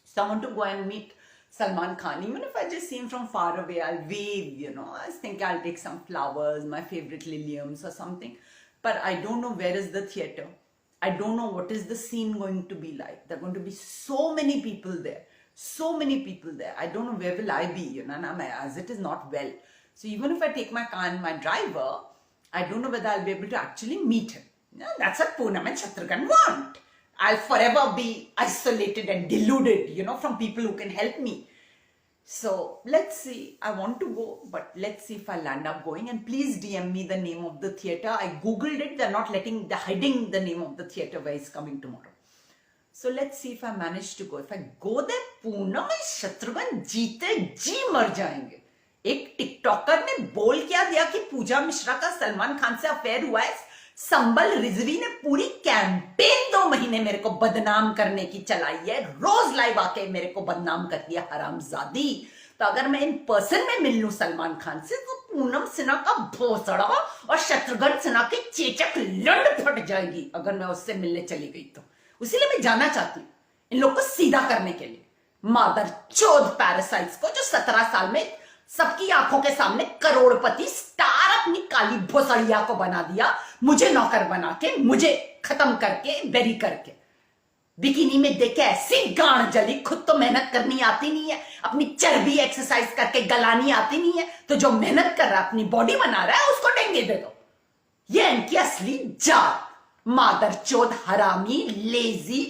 S1: So I want to go and meet Salman Khan. Even if I just see him from far away, I'll wave, I think I'll take some flowers, my favorite liliums or something. But I don't know where is the theatre. I don't know what is the scene going to be like. There are going to be so many people there. So many people there. I don't know where will I be, and as it is not well. So even if I take my car and my driver, I don't know whether I'll be able to actually meet him. That's what Poonam and Shatrughan want. I'll forever be isolated and deluded, from people who can help me. So let's see. I want to go, but let's see if I'll end up going. And please DM me the name of the theatre. I googled it. They're hiding the name of the theatre where he's coming tomorrow. So let's see if I manage to go. If I go there, Poonam and Shatrughan जीते जी मर जाएंगे. एक TikToker ने बोल क्या दिया कि पूजा मिश्रा का सलमान खान से अफेयर हुआ है. संबल रिजवी ने पूरी कैंपेन 2 महीने मेरे को बदनाम करने की चलाई है. रोज लाइव आके मेरे को बदनाम कर दिया हरामजादी. तो अगर मैं इन पर्सन में मिल लूं सलमान खान से तो पूनम सिन्हा का भोसड़ा और शत्रुघ्न सिन्हा की चेचक लंड फट जाएगी. अगर मैं उससे मिलने चली गई तो उसीलिए मैं जाना चाहती हूँ इन लोग को सीधा करने के लिए. मादर चोद पैरासाइट्स को जो 17 साल में सबकी आंखों के सामने करोड़पति स्टार अपनी काली भोसड़िया को बना दिया. मुझे नौकर बना के, मुझे खत्म करके, बेरी करके, बिकिनी में देखे ऐसी गांड जली. खुद तो मेहनत करनी आती नहीं है, अपनी चर्बी एक्सरसाइज करके गलानी आती नहीं है, तो जो मेहनत कर रहा है, अपनी बॉडी बना रहा है, उसको डेंगे दे दो. ये इनकी असली जात. मादरचोद हरामी, लेजी,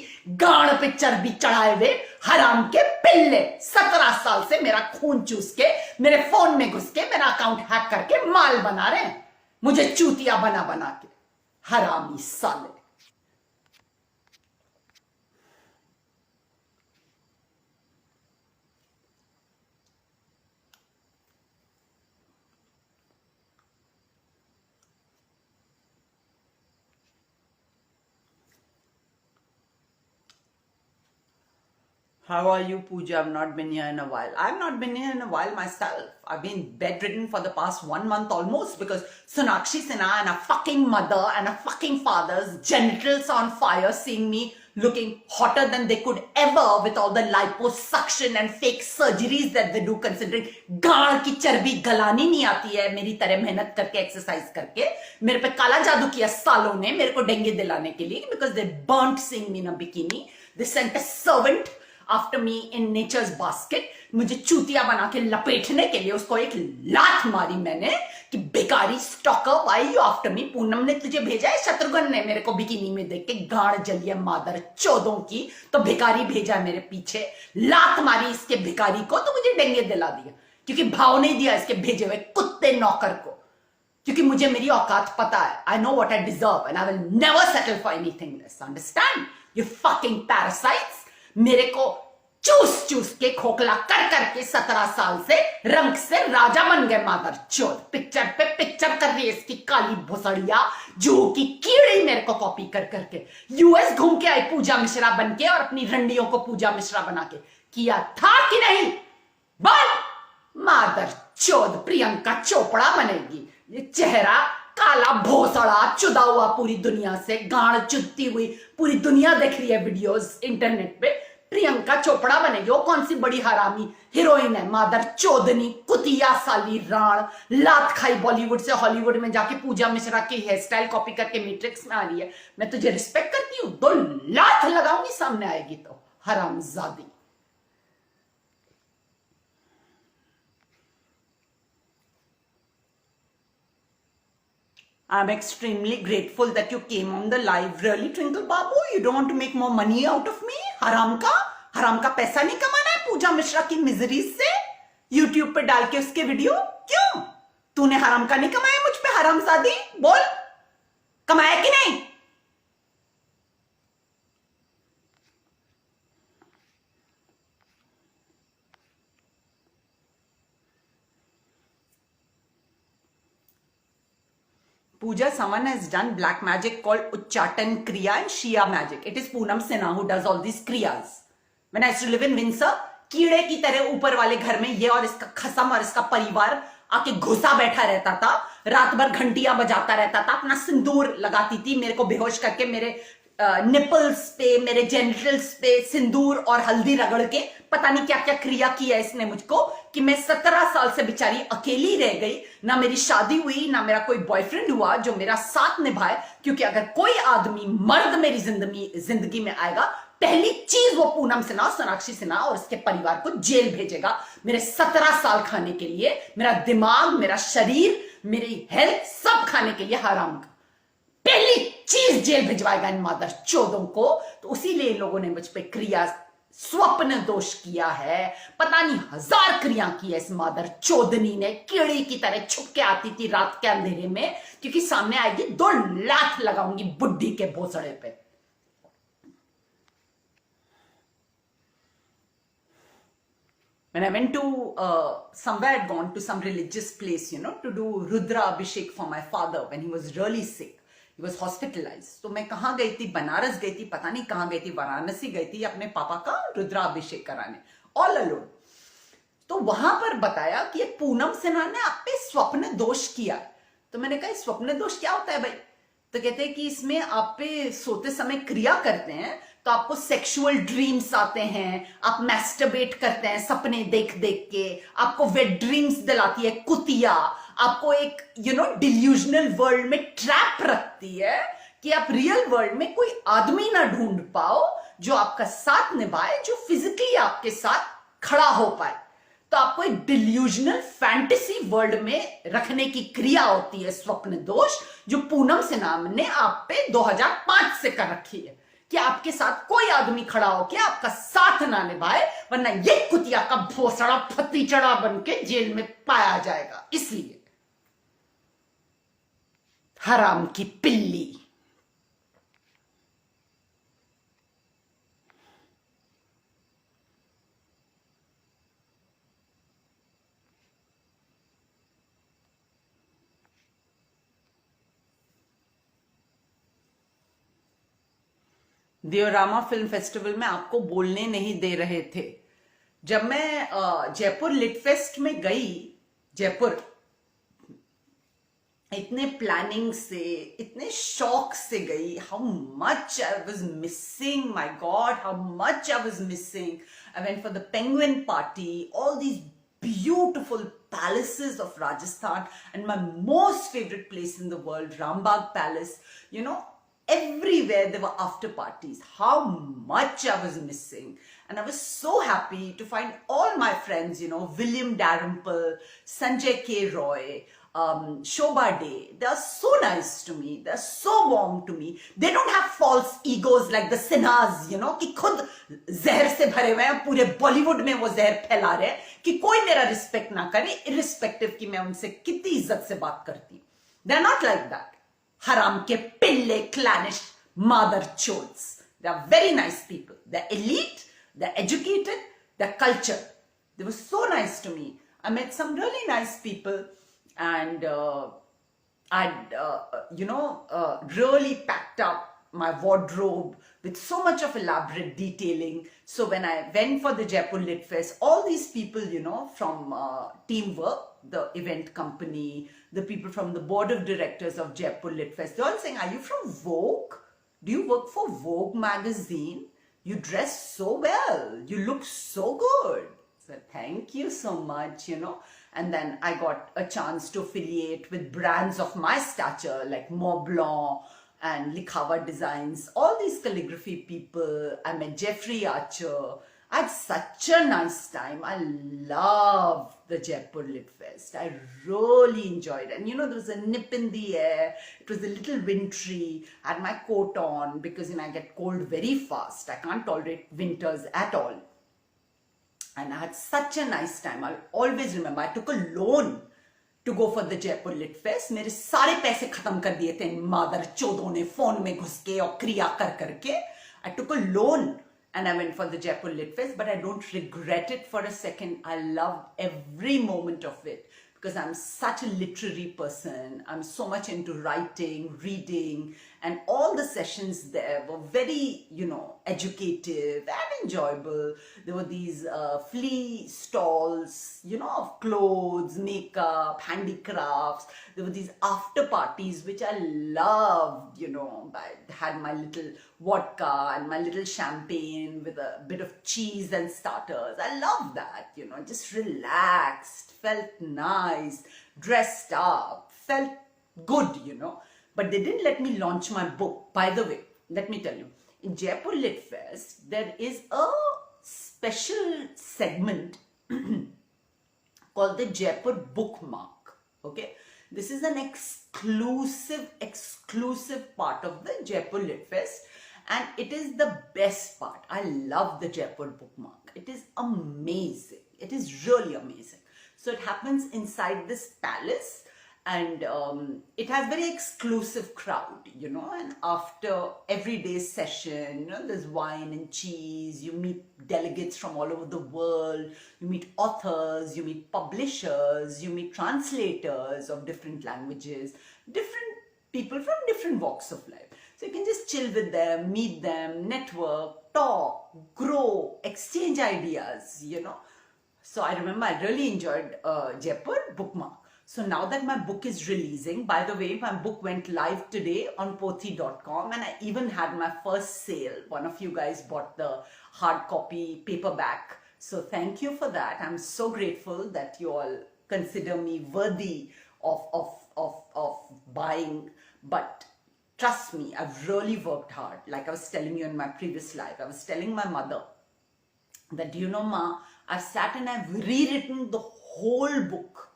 S1: गांड पे चर्बी चढ़ाए हुए हराम के पिल्ले 17 साल से मेरा खून चूस के, मेरे फोन में घुस के, मेरा अकाउंट हैक करके माल बना रहे हैं. मुझे चूतिया बना बना के. हरामी साले. How are you, Pooja? I've not been here in a while. I've not been here in a while myself. I've been bedridden for the past 1 month almost because Sonakshi Sinha and a fucking mother and a fucking father's genitals on fire, seeing me looking hotter than they could ever with all the liposuction and fake surgeries that they do, considering गाड़ की चर्बी गलानी नहीं आती है मेरी तरह मेहनत करके एक्सरसाइज करके. मेरे पे काला जादू किया सालों ने मेरे को डेंगू दिलाने के लिए, because they burnt seeing me in a bikini. They sent a servant after me in nature's basket, मुझे चूतिया बना के लपेटने के लिए उसको एक लात मारी मैंने कि बेकारी stalker, why you after me. Poonam ने तुझे भेजा है, शत्रुघ्न ने मेरे को बिकिनी में देख के गाड़ जलिए मादर चौदों की, तो भिकारी भेजा मेरे पीछे, लात मारी इसके भिकारी को तो मुझे डेंगू दिला दिया, क्योंकि भाव नहीं दिया इसके भेजे हुए कुत्ते नौकर को, क्योंकि मुझे मेरी औकात पता है. I know what I deserve and I will never settle for anything less. Understand you fucking parasites. मेरे को चूस चूस के खोखला कर करके 17 साल से रंग से राजा बन गए मादर चोद. पिक्चर पे पिक्चर कर रही है इसकी काली भुसड़िया, जूहू की कीड़ी मेरे को कॉपी कर करके यूएस घूम के आई पूजा मिश्रा बन के और अपनी रंडियों को पूजा मिश्रा बना के. किया था कि नहीं बोल. मादर चोद प्रियंका चोपड़ा बनेगी. ये चेहरा काला भोसड़ा चुदा हुआ पूरी दुनिया से, गांड चुदती हुई पूरी दुनिया देख रही है वीडियोस इंटरनेट पे. प्रियंका चोपड़ा बनेगी. वो कौन सी बड़ी हरामी हीरोइन है, मादर चोदनी कुतिया साली राण, लात खाई बॉलीवुड से हॉलीवुड में जाके पूजा मिश्रा की हेयर स्टाइल कॉपी करके मैट्रिक्स में आ रही है. मैं तुझे रिस्पेक्ट करती हूँ, 2 लात लगाऊंगी सामने आएगी तो, हरामजादी. I'm extremely grateful that you came on the live. Really, Twinkle Babu, you don't want to make more money out of me? हराम का पैसा नहीं कमाना है पूजा मिश्रा की मिजरीज से YouTube पे डाल के उसके वीडियो. क्यों? तूने हराम का नहीं कमाया मुझ पे, हरामजादी. बोल, कमाया कि नहीं? Pooja, someone has done black magic called Uchchatan Kriya and Shia magic. It is Poonam Sinha who does all these kriyas. When I used to live in Windsor, कीड़े की तरह ऊपर वाले घर में ये और इसका खसम और इसका परिवार आके घुसा बैठा रहता था, रात भर घंटियां बजाता रहता था, अपना सिंदूर लगाती थी मेरे को बेहोश करके, मेरे निपल्स पे, मेरे जेनिटल्स पे सिंदूर और हल्दी रगड़ के पता नहीं क्या क्या क्रिया की है इसने मुझको, कि मैं 17 साल से बेचारी अकेली रह गई. ना मेरी शादी हुई, ना मेरा कोई बॉयफ्रेंड हुआ जो मेरा साथ निभाए. क्योंकि अगर कोई आदमी मर्द मेरी जिंदगी में आएगा, पहली चीज वो पूनम सिन्हा, सोनाक्षी सिन्हा और उसके परिवार को जेल भेजेगा. मेरे 17 साल खाने के लिए, मेरा दिमाग, मेरा शरीर, मेरी हेल्थ सब खाने के लिए हराम का पहली चीज जेल भिजवाएगा इन मादर चोदों को. तो उसीलिए लोगों ने मुझ पे क्रिया स्वप्न दोष किया है, पता नहीं 1000 क्रिया की है इस मादर चोदनी ने. कीड़ी की तरह छुप के आती थी रात के अंधेरे में, क्योंकि सामने आएगी 2 लात लगाऊंगी बुड्ढी के भोसड़े पे. When I went to somewhere, I'd gone to some religious place, to do Rudra Abhishek for my father when he was really sick. He was hospitalized. तो मैं कहाँ गई थी? बनारस गई थी, पता नहीं कहाँ गई थी, वाराणसी गई थी अपने पापा का रुद्रा अभिषेक कराने, ऑल अलोन. तो वहां पर बताया कि ये पूनम सिन्हा ने आप पे स्वप्न दोष किया. तो मैंने कहा स्वप्न दोष क्या होता है भाई? तो कहते हैं कि इसमें आप पे सोते समय क्रिया करते हैं तो आपको सेक्सुअल ड्रीम्स आते हैं, आप मैस्टरबेट करते हैं सपने देख देख के, आपको वेट ड्रीम्स दिलाती है कुतिया, आपको एक डिल्यूजनल वर्ल्ड में ट्रैप रखती है कि आप रियल वर्ल्ड में कोई आदमी ना ढूंढ पाओ जो आपका साथ निभाए, जो फिजिकली आपके साथ खड़ा हो पाए. तो आपको एक डिल्यूजनल फैंटेसी वर्ल्ड में रखने की क्रिया होती है स्वप्न दोष, जो पूनम सिन्हा ने आप पे 2005 से कर रखी है कि आपके साथ कोई आदमी खड़ा होके आपका साथ ना निभाए, वरना ये कुतिया का भोसड़ा फतीचड़ा बन के जेल में पाया जाएगा. इसलिए हराम की पिल्ली. दियोरामा फिल्म फेस्टिवल में आपको बोलने नहीं दे रहे थे। जब मैं जयपुर लिट फेस्ट में गई, जयपुर इतने प्लानिंग से, इतने शौक से गई, how much I was missing, my God how much I was missing. I went for the penguin party, all these beautiful palaces of Rajasthan, and my most favorite place in the world, Rambagh Palace. You know, everywhere there were after parties. How much I was missing. And I was so happy to find all my friends, you know, William Dalrymple, Sanjay K. Roy, Shobha Day. They are so nice to me. They are so warm to me. They don't have false egos like the sinners, you know, कि खुद जहर से भरे हुए हैं, पूरे बॉलीवुड में वो जहर फैला रहे हैं कि कोई मेरा रिस्पेक्ट ना करे, irrespective कि मैं उनसे कितनी इज्जत से बात करती हूँ. They are not like that. हराम के पिल्ले, clannish mother chodes. They are very nice people. They're elite, they're educated, they're cultured. They were so nice to me. I met some really nice people, and I'd really packed up my wardrobe with so much of elaborate detailing. So when I went for the Jaipur Lit Fest, all these people, you know, from Teamwork, the event company, the people from the board of directors of Jaipur Lit Fest, they're all saying, are you from Vogue? Do you work for Vogue magazine? You dress so well. You look so good. So thank you so much, you know. And then I got a chance to affiliate with brands of my stature like Montblanc and Likhawa Designs, all these calligraphy people. I met Jeffrey Archer. I had such a nice time. I loved the Jaipur Lit Fest. I really enjoyed it. And you know, there was a nip in the air. It was a little wintry. I had my coat on because, you know, I get cold very fast. I can't tolerate winters at all. And I had such a nice time. I'll always remember. I took a loan to go for the Jaipur Lit Fest. मेरे सारे पैसे खत्म कर दिए थे मादर चोदों ने phone में घुस के और क्रिया कर करके. I took a loan and I went for the Jaipur Lit Fest, but I don't regret it for a second. I loved every moment of it because I'm such a literary person. I'm so much into writing, reading, and all the sessions there were very, you know, educative and enjoyable. There were these flea stalls, you know, of clothes, makeup, handicrafts. There were these after parties, which I loved, you know. I had my little vodka and my little champagne with a bit of cheese and starters. I loved that, you know, just relaxed, felt nice, dressed up, felt good, you know. But they didn't let me launch my book. By the way, let me tell you, in Jaipur Lit Fest, there is a special segment called the Jaipur Bookmark. Okay, this is an exclusive part of the Jaipur Lit Fest, and it is the best part. I love the Jaipur Bookmark. It is amazing. It is really amazing. So it happens inside this palace. And it has very exclusive crowd, you know, and after every day's session, you know, there's wine and cheese, you meet delegates from all over the world, you meet authors, you meet publishers, you meet translators of different languages, different people from different walks of life. So you can just chill with them, meet them, network, talk, grow, exchange ideas, you know. So I remember I really enjoyed Jaipur Bookmark. So now that my book is releasing, by the way, my book went live today on pothi.com, and I even had my first sale. One of you guys bought the hard copy paperback. So thank you for that. I'm so grateful that you all consider me worthy of buying. But trust me, I've really worked hard. Like I was telling you in my previous life, I was telling my mother that, you know, Ma, I've sat and I've rewritten the whole book.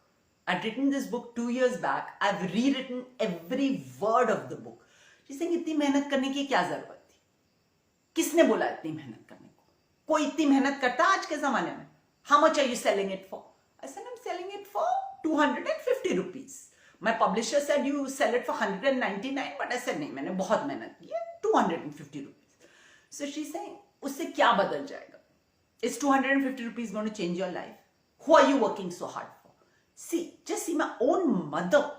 S1: I'd written this book 2 years back. I've rewritten every word of the book. She's saying, इतनी मेहनत करने की क्या जरूरत थी? किसने बोला इतनी मेहनत करने को? कोई इतनी मेहनत करता आज के जमाने में? How much are you selling it for? I said, I'm selling it for 250 rupees. My publisher said you sell it for 199, but I said नहीं, मैंने बहुत मेहनत की है, 250 rupees. So she's saying, उससे क्या बदल जाएगा? Is 250 rupees going to change your life? Who are you working so hard for? See, just see, my own mother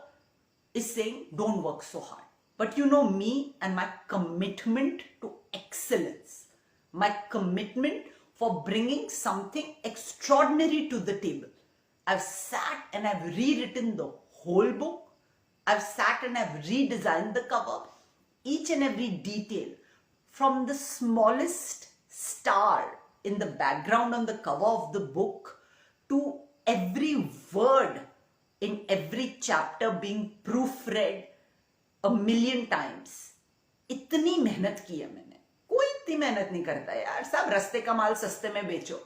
S1: is saying, don't work so hard. But you know me and my commitment to excellence, my commitment for bringing something extraordinary to the table. I've sat and I've rewritten the whole book. I've sat and I've redesigned the cover, each and every detail, from the smallest star in the background on the cover of the book to every word in every chapter being proofread a million times. इतनी मेहनत की है मैंने. कोई इतनी मेहनत नहीं करता यार. सब रास्ते का माल सस्ते में बेचो.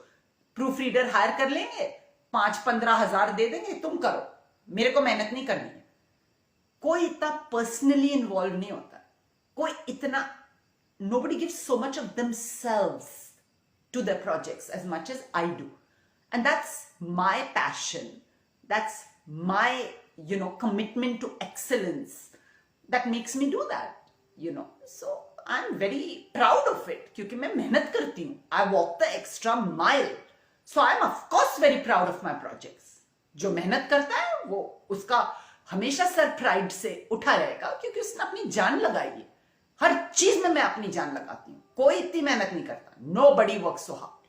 S1: प्रूफ रीडर हायर कर लेंगे, 5-15 हजार दे देंगे, तुम करो, मेरे को मेहनत नहीं करनी है. कोई इतना पर्सनली इन्वॉल्व नहीं होता. कोई इतना, nobody gives so much of themselves to their projects as much as I do. And that's my passion. That's my, commitment to excellence that makes me do that. So I'm very proud of it क्योंकि मैं मेहनत करती हूँ. I walk the extra mile. So I'm of course very proud of my projects. जो मेहनत करता है वो उसका हमेशा सर प्राइड से उठा रहेगा क्योंकि उसने अपनी जान लगाई है. हर चीज में मैं अपनी जान लगाती हूँ. कोई इतनी मेहनत नहीं करता. Nobody works so hard.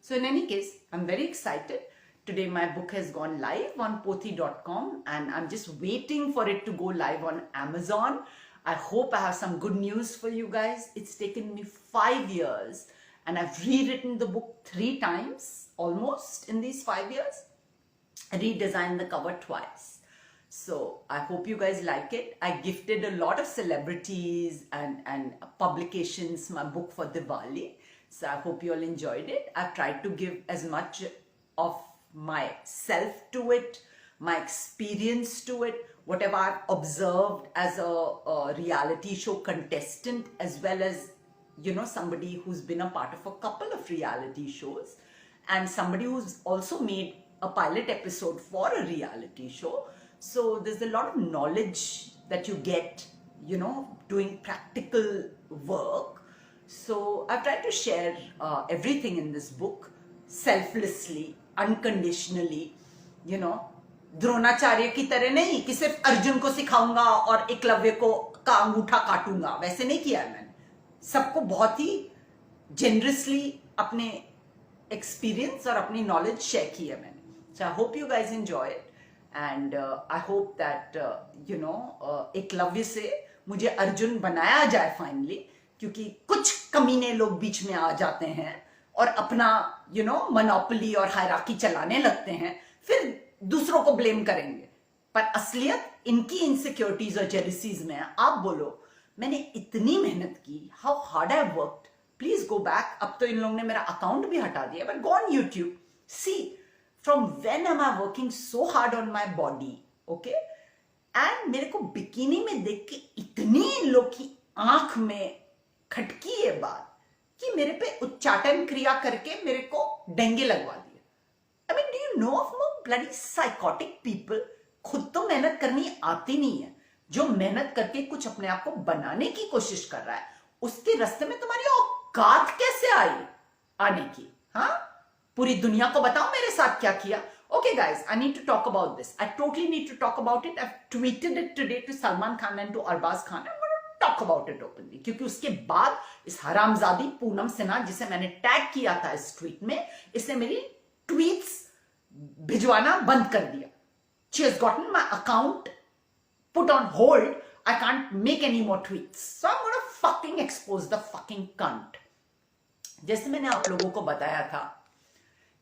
S1: So in any case, I'm very excited. Today my book has gone live on pothi.com and I'm just waiting for it to go live on Amazon. I hope I have some good news for you guys. It's taken me 5 years and I've rewritten the book 3 times almost in these 5 years. I redesigned the cover twice. So I hope you guys like it. I gifted a lot of celebrities and publications my book for Diwali. So I hope you all enjoyed it. I've tried to give as much of myself to it, my experience to it, whatever I've observed as a reality show contestant, as well as, somebody who's been a part of a couple of reality shows and somebody who's also made a pilot episode for a reality show. So there's a lot of knowledge that you get, doing practical work. So I've tried to share everything in this book selflessly, unconditionally, Dronacharya की तरह नहीं कि सिर्फ अर्जुन को सिखाऊंगा और एकलव्य को का अंगूठा काटूंगा. वैसे नहीं किया है मैंने. सबको बहुत ही जेनरसली अपने एक्सपीरियंस और अपनी नॉलेज शेयर की है मैंने. So I hope you guys enjoy it and I hope that Eklavya से मुझे अर्जुन बनाया जाए फाइनली, क्योंकि कुछ कमीने लोग बीच में आ जाते हैं और अपना मोनोपोली और हायरार्की चलाने लगते हैं, फिर दूसरों को ब्लेम करेंगे. पर असलियत इनकी इनसिक्योरिटीज और जेलसीज में है. आप बोलो मैंने इतनी मेहनत की, how hard I worked. Please go back. अब तो इन लोगों ने मेरा अकाउंट भी हटा दिया, but go on YouTube, see from when am I working so hard on my body. Okay, and मेरे को बिकिनी में देख के इतनी इन लोग की आंख में खटकी ये बात कि मेरे पे उच्चाटन क्रिया करके मेरे को डेंगू लगवा दिया. I mean, do you know of more bloody psychotic people? खुद तो मेहनत करनी आती नहीं है. जो मेहनत करके कुछ अपने आप को बनाने की कोशिश कर रहा है, उसके रास्ते में तुम्हारी औकात कैसे आई आने की? हाँ, पूरी दुनिया को बताओ मेरे साथ क्या किया. Okay guys, I need to talk about this. I totally need to talk about it. I've tweeted it today to Salman Khan and to Arbaz Khan. I'm going to talk about it openly. क्योंकि उसके बाद इस हरामजादी पूनम सिन्हा, जिसे मैंने tag किया था इस tweet में, इसने मेरी ट्वीट्स भिजवाना बंद कर दिया. She has gotten my account put on hold. I can't make any more tweets. So I'm going to fucking expose the fucking cunt. जैसे मैंने आप लोगों को बताया था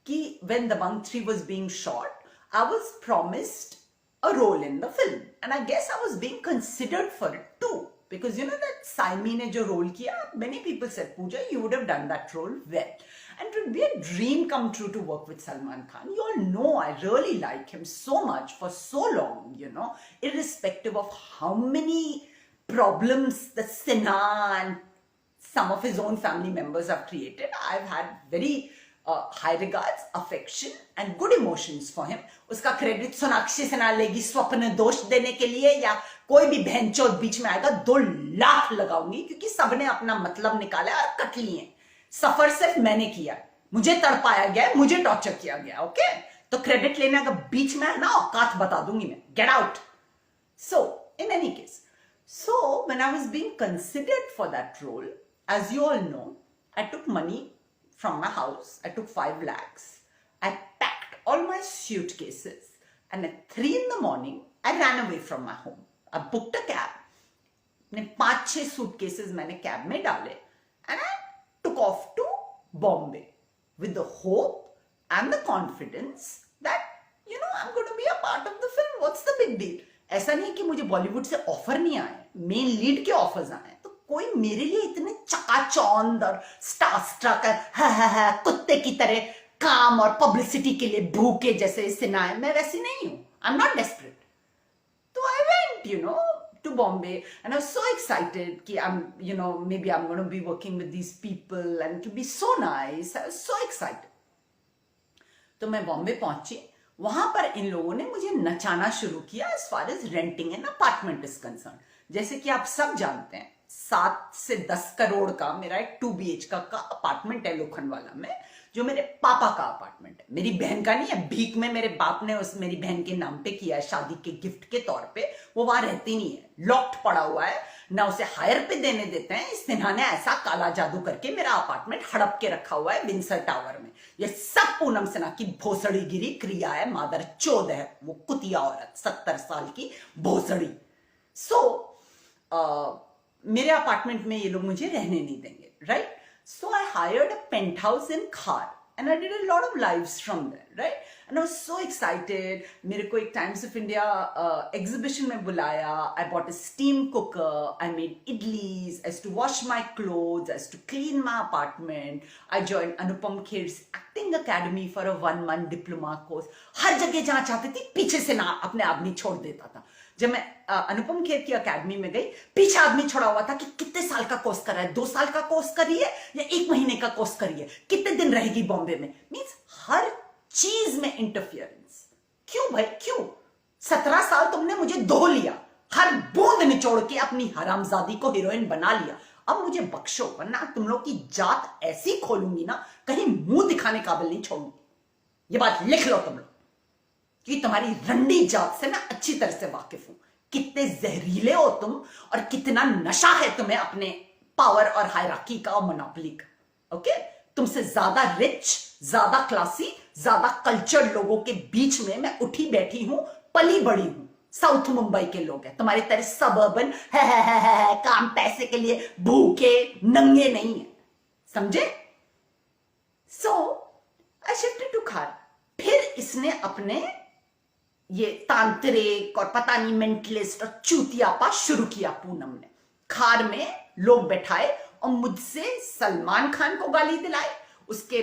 S1: कि when Dabangg 3 was being shot, I was promised a role in the film. And I guess I was being considered for it too. Because that Saimi ने जो role किया, many people said, Pooja, you would have done that role well. And it would be a dream come true to work with Salman Khan. You all know I really like him so much for so long, irrespective of how many problems the Sinha and some of his own family members have created. I've had very high regards, affection and good emotions for him. उसका credit Sonakshi Sinha लेगी स्वप्न दोष देने के लिए, या कोई भी बहनचोद बीच में आएगा 2 लाख लगाऊंगी, क्योंकि सबने अपना मतलब निकाला और कट लिए. सफर सिर्फ मैंने किया, मुझे तड़पाया गया, मुझे टॉर्चर किया गया. ओके, तो क्रेडिट लेने का बीच में है ना, औकात बता दूंगी मैं. Get out. So in any case, so when I was being considered for that role, as you all know, I took money from my house. I took 5 lakhs. I packed all my suitcases, and at 3 in the morning, I ran away from my home. I booked a cab. अपने 5-6 suitcases मैंने cab में डाले, and I took off to Bombay with the hope and the confidence that I'm going to be a part of the film. What's the big deal? ऐसा नहीं कि मुझे बॉलीवुड से offer नहीं आए, मेन लीड के ऑफर्स आए, तो कोई मेरे लिए इतने चकाचौंध और स्टार स्ट्रक कुत्ते की तरह काम और पब्लिसिटी के लिए भूखे जैसे सिनाए, मैं वैसी नहीं हूं. I am not desperate. तो I went to Bombay, and I was so excited कि maybe I'm going to be working with these people and it will be so nice. I was so excited. तो मैं बॉम्बे पहुंची. वहां पर इन लोगों ने मुझे नचाना शुरू किया as far as renting an apartment is concerned. जैसे कि आप सब जानते हैं, 7 से 10 करोड़ का मेरा एक 2 BH का अपार्टमेंट है लोखंडवाला में, जो मेरे पापा का अपार्टमेंट है. मेरी बहन का नहीं है, भीख में मेरे बाप ने उस मेरी बहन के नाम पे किया है शादी के गिफ्ट के तौर पे. वो वहां रहती नहीं है, लॉक्ड पड़ा हुआ है, ना उसे हायर पे देने देते हैं. इस सिन्हा ने ऐसा काला जादू करके मेरा अपार्टमेंट हड़प के रखा हुआ है विंसर टावर में. ये सब पूनम सिन्हा की भोसड़ी गिरी क्रिया है, मादर चोद है वो कुतिया औरत, 70 साल की भोसड़ी. मेरे अपार्टमेंट में ये लोग मुझे रहने नहीं देंगे, right? So I hired a penthouse in Khar and I did a lot of lives from there, right? And I was so excited. मेरे को एक Times of India exhibition में बुलाया. I bought a steam cooker. I made idlis. I used to wash my clothes. I used to clean my apartment. I joined Anupam Kher's acting academy for a 1-month diploma course. हर जगह जहाँ चाहती थी पीछे से ना अपने आदमी छोड़ देता था. जब मैं अनुपम खेर की अकेडमी में गई, पीछे आदमी छोड़ा हुआ था कि कितने साल का कोर्स कर रहा है, 2 साल का कोर्स करिए या 1 महीने का कोर्स करिए, कितने दिन रहेगी बॉम्बे में. मींस हर चीज में इंटरफियरेंस. क्यों भाई, क्यों? 17 साल तुमने मुझे धो लिया, हर बूंद निचोड़ के अपनी हरामजादी को हीरोइन बना लिया. अब मुझे बख्शो, वरना तुम लोग की जात ऐसी खोलूंगी ना, कहीं मुंह दिखाने काबिल नहीं छोड़ूंगी. ये बात लिख लो तुम लोग, कि तुम्हारी रंडी जात से मैं अच्छी तरह से वाकिफ हूं. कितने जहरीले हो तुम और कितना नशा है तुम्हें अपने पावर और हायरार्की का और मोनोपोली का. ओके? तुमसे ज्यादा रिच, ज्यादा क्लासी, ज्यादा कल्चर्ड लोगों के बीच में मैं उठी बैठी हूं, पली बड़ी हूं. साउथ मुंबई के लोग हैं, तुम्हारी तरह सबर्बन है, काम पैसे के लिए भूखे नंगे नहीं है, समझे? सो आई शिफ्टेड टू खार. फिर इसने अपने ये तांत्रिक और पता नहीं मेंटलिस्ट और चूतियापा शुरू किया पूनम ने. खार में लोग बैठाए और मुझसे सलमान खान को गाली दिलाई, उसके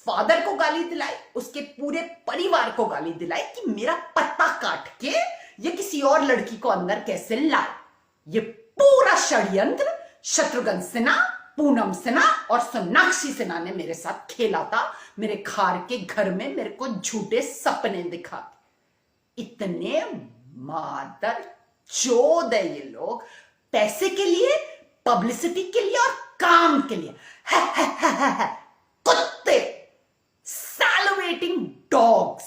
S1: फादर को गाली दिलाई, उसके पूरे परिवार को गाली दिलाई कि मेरा पत्ता काट के ये किसी और लड़की को अंदर कैसे लाए. ये पूरा षड्यंत्र शत्रुघ्न सिन्हा, पूनम सिन्हा और सोनाक्षी सिन्हा ने मेरे साथ खेला था. मेरे खार के घर में मेरे को झूठे सपने दिखा. इतने मादर चोद है ये लोग, पैसे के लिए, पब्लिसिटी के लिए और काम के लिए. कुत्ते, सैलिवेटिंग डॉग्स.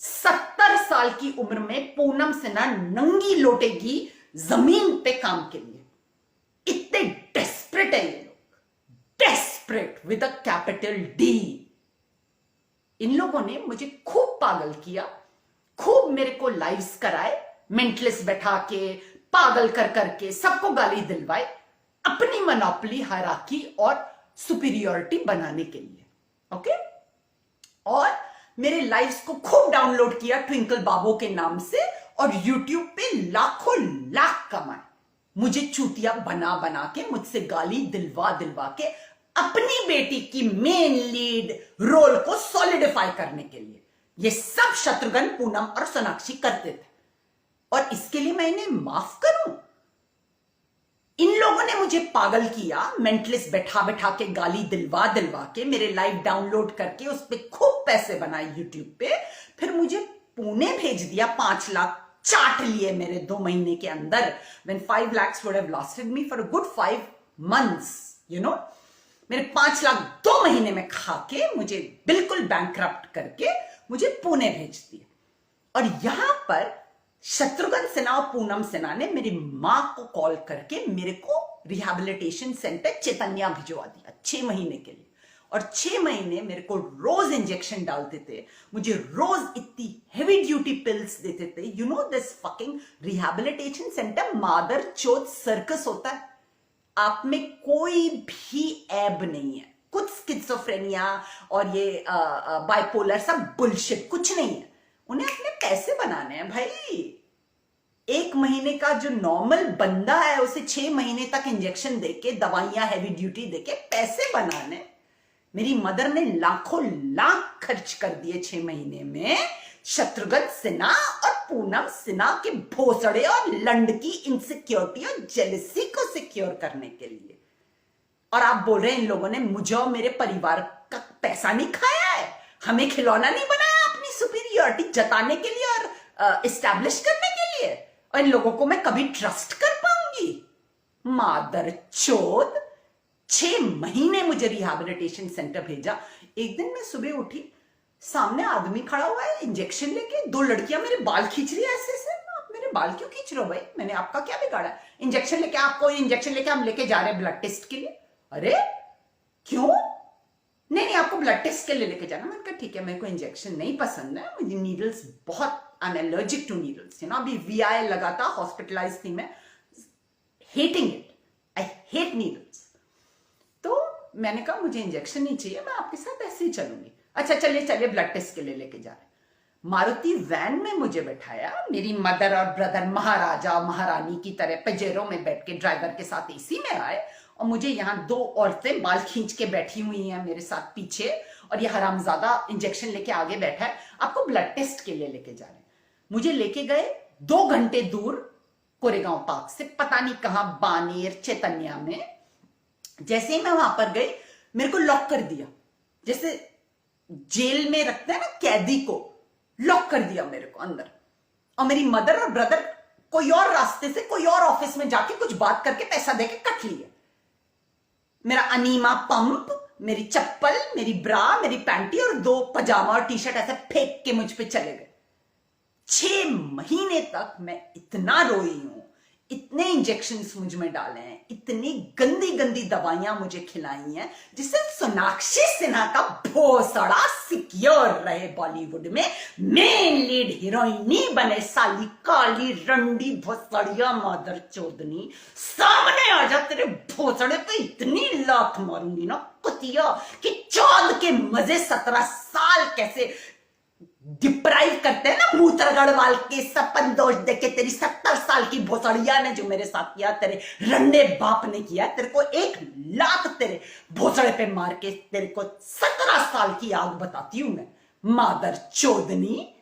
S1: 70 साल की उम्र में पूनम सिन्हा नंगी लोटेगी जमीन पे काम के लिए. इतने डेस्परेट है ये लोग, desperate with a capital D. इन लोगों ने मुझे खूब पागल किया, खूब मेरे को लाइव्स कराए, मेंटलिस्ट बैठा के, पागल कर करके सबको गाली दिलवाए, अपनी मोनोपोली, हायरार्की और सुपीरियरिटी बनाने के लिए. ओके? और मेरे लाइव्स को खूब डाउनलोड किया ट्विंकल बाबू के नाम से और यूट्यूब पे लाखों लाख कमाए. मुझे चूतिया बना बना के, मुझसे गाली दिलवा दिलवा के अपनी बेटी की मेन लीड रोल को सॉलिडिफाई करने के लिए. ये सब शत्रुघ्न, पूनम और सोनाक्षी करते थे. और इसके लिए मैं इन्हें माफ करूं? इन लोगों ने मुझे पागल किया, मेंटलिस्ट बैठा बैठा के गाली दिलवा दिलवा के, मेरे लाइव डाउनलोड करके उस पर खूब पैसे बनाए यूट्यूब पे. फिर मुझे पुणे भेज दिया, 5 लाख चाट लिए मेरे 2 महीने के अंदर. when 5 lakhs would have lasted me for a good 5 months, मेरे 5 लाख 2 महीने में खा के मुझे बिल्कुल बैंकरप्ट करके मुझे पुणे भेज दिया. और यहां पर शत्रुघ्न सिन्हा और पूनम सिन्हा ने मेरी मां को कॉल करके मेरे को रिहैबिलिटेशन सेंटर चैतन्या भिजवा दिया 6 महीने के लिए। और 6 महीने मेरे को रोज इंजेक्शन डालते थे, मुझे रोज इतनी हेवी ड्यूटी पिल्स देते थे। You know this fucking rehabilitation centre मादर चोद सर्कस होता है। आप में कोई भी ऐब नहीं है, कुछ स्किज़ोफ्रेनिया और ये बाइपोलर सब बुलशिट कुछ नहीं है। उन्हें अपने पैसे बनाने हैं भाई। 1 महीने का जो नॉर्मल बंदा है उसे 6 महीने तक इंजेक्शन देके, दवाइयां हेवी ड्यूटी देके पैसे बनाने। मेरी मदर ने लाखों लाख खर्च कर दिए 6 महीने में शत्रुघ्न सिन्हा और पूनम सिन्हा के भोसड़े और लंड की इनसिक्योरिटी और जेलसी को सिक्योर करने के लिए। और आप बोल रहे हैं इन लोगों ने मुझे और मेरे परिवार का पैसा नहीं खाया है, हमें खिलौना नहीं बनाया अपनी सुपीरियरिटी जताने के लिए और इस्टेब्लिश करने के लिए। और इन लोगों को मैं कभी ट्रस्ट कर पाऊंगी? मादर चोद 6 महीने मुझे रिहैबिलिटेशन सेंटर भेजा। एक दिन मैं सुबह उठी, सामने आदमी खड़ा हुआ है इंजेक्शन लेके, 2 लड़कियां मेरे बाल खींच रही है ऐसे। आप मेरे बाल क्यों खींच रहे हो भाई? मैंने आपका क्या बिगाड़ा? इंजेक्शन लेके, आपको इंजेक्शन लेके हम लेके जा रहे हैं ब्लड टेस्ट के लिए। अरे क्यों? नहीं आपको ब्लड टेस्ट के लिए लेके जाना। मैंने कहा ठीक है, मेरे को इंजेक्शन नहीं पसंद है, मुझे नीडल्स बहुत, I am allergic to needles. You know अभी VI लगा था, हॉस्पिटलाइज थी मैं, hating it, I hate needles. तो मैंने कहा मुझे इंजेक्शन नहीं चाहिए, मैं आपके साथ ऐसे ही चलूंगी। अच्छा चलिए ब्लड टेस्ट के लिए लेके जा रहे। मारुति वैन में मुझे बैठाया, मेरी मदर और ब्रदर महाराजा महारानी की तरह पजेरो में बैठ के ड्राइवर के साथ AC में आए। और मुझे यहाँ 2 औरतें बाल खींच के बैठी हुई हैं मेरे साथ पीछे, और ये हरामजादा इंजेक्शन लेके आगे बैठा है, आपको ब्लड टेस्ट के लिए लेके जा रहे हैं। मुझे लेके गए 2 घंटे दूर कोरेगांव पार्क से, पता नहीं कहां, बानेर चैतन्या में। जैसे ही मैं वहां पर गई, मेरे को लॉक कर दिया, जैसे जेल में रखते हैं ना कैदी को, लॉक कर दिया मेरे को अंदर। और मेरी मदर और ब्रदर कोई और रास्ते से, कोई और ऑफिस में जाके कुछ बात करके पैसा देके कट लिए। मेरा अनीमा पंप, मेरी चप्पल, मेरी ब्रा, मेरी पैंटी और 2 पजामा और टी-शर्ट ऐसे फेंक के मुझ पे चले गए। 6 महीने तक मैं इतना रोई हूं, इतने इंजेक्शन्स मुझ में डाले हैं, इतनी गंदी गंदी दवाइयां मुझे खिलाई हैं, जिससे सोनाक्षी सिन्हा का भोसड़ा सिक्योर रहे बॉलीवुड में, मेन लीड हीरोइन ही बने। साली काली रंडी भोसड़िया मादर चोदनी, सामने आ जा, तेरे भोसड़े पे इतनी लात मारूंगी ना कुतिया कि चौद के मजे 17 साल कैसे डिप्राइव करते हैं ना मूत्रगढ़ वाल के सपन दोष देके। तेरी 70 साल की भोसड़िया ने जो मेरे साथ किया, तेरे रंडे बाप ने किया, तेरे को 1 लाख तेरे भोसड़े पे मार के तेरे को 17 साल की आग बताती हूं मैं, मादर चोदनी।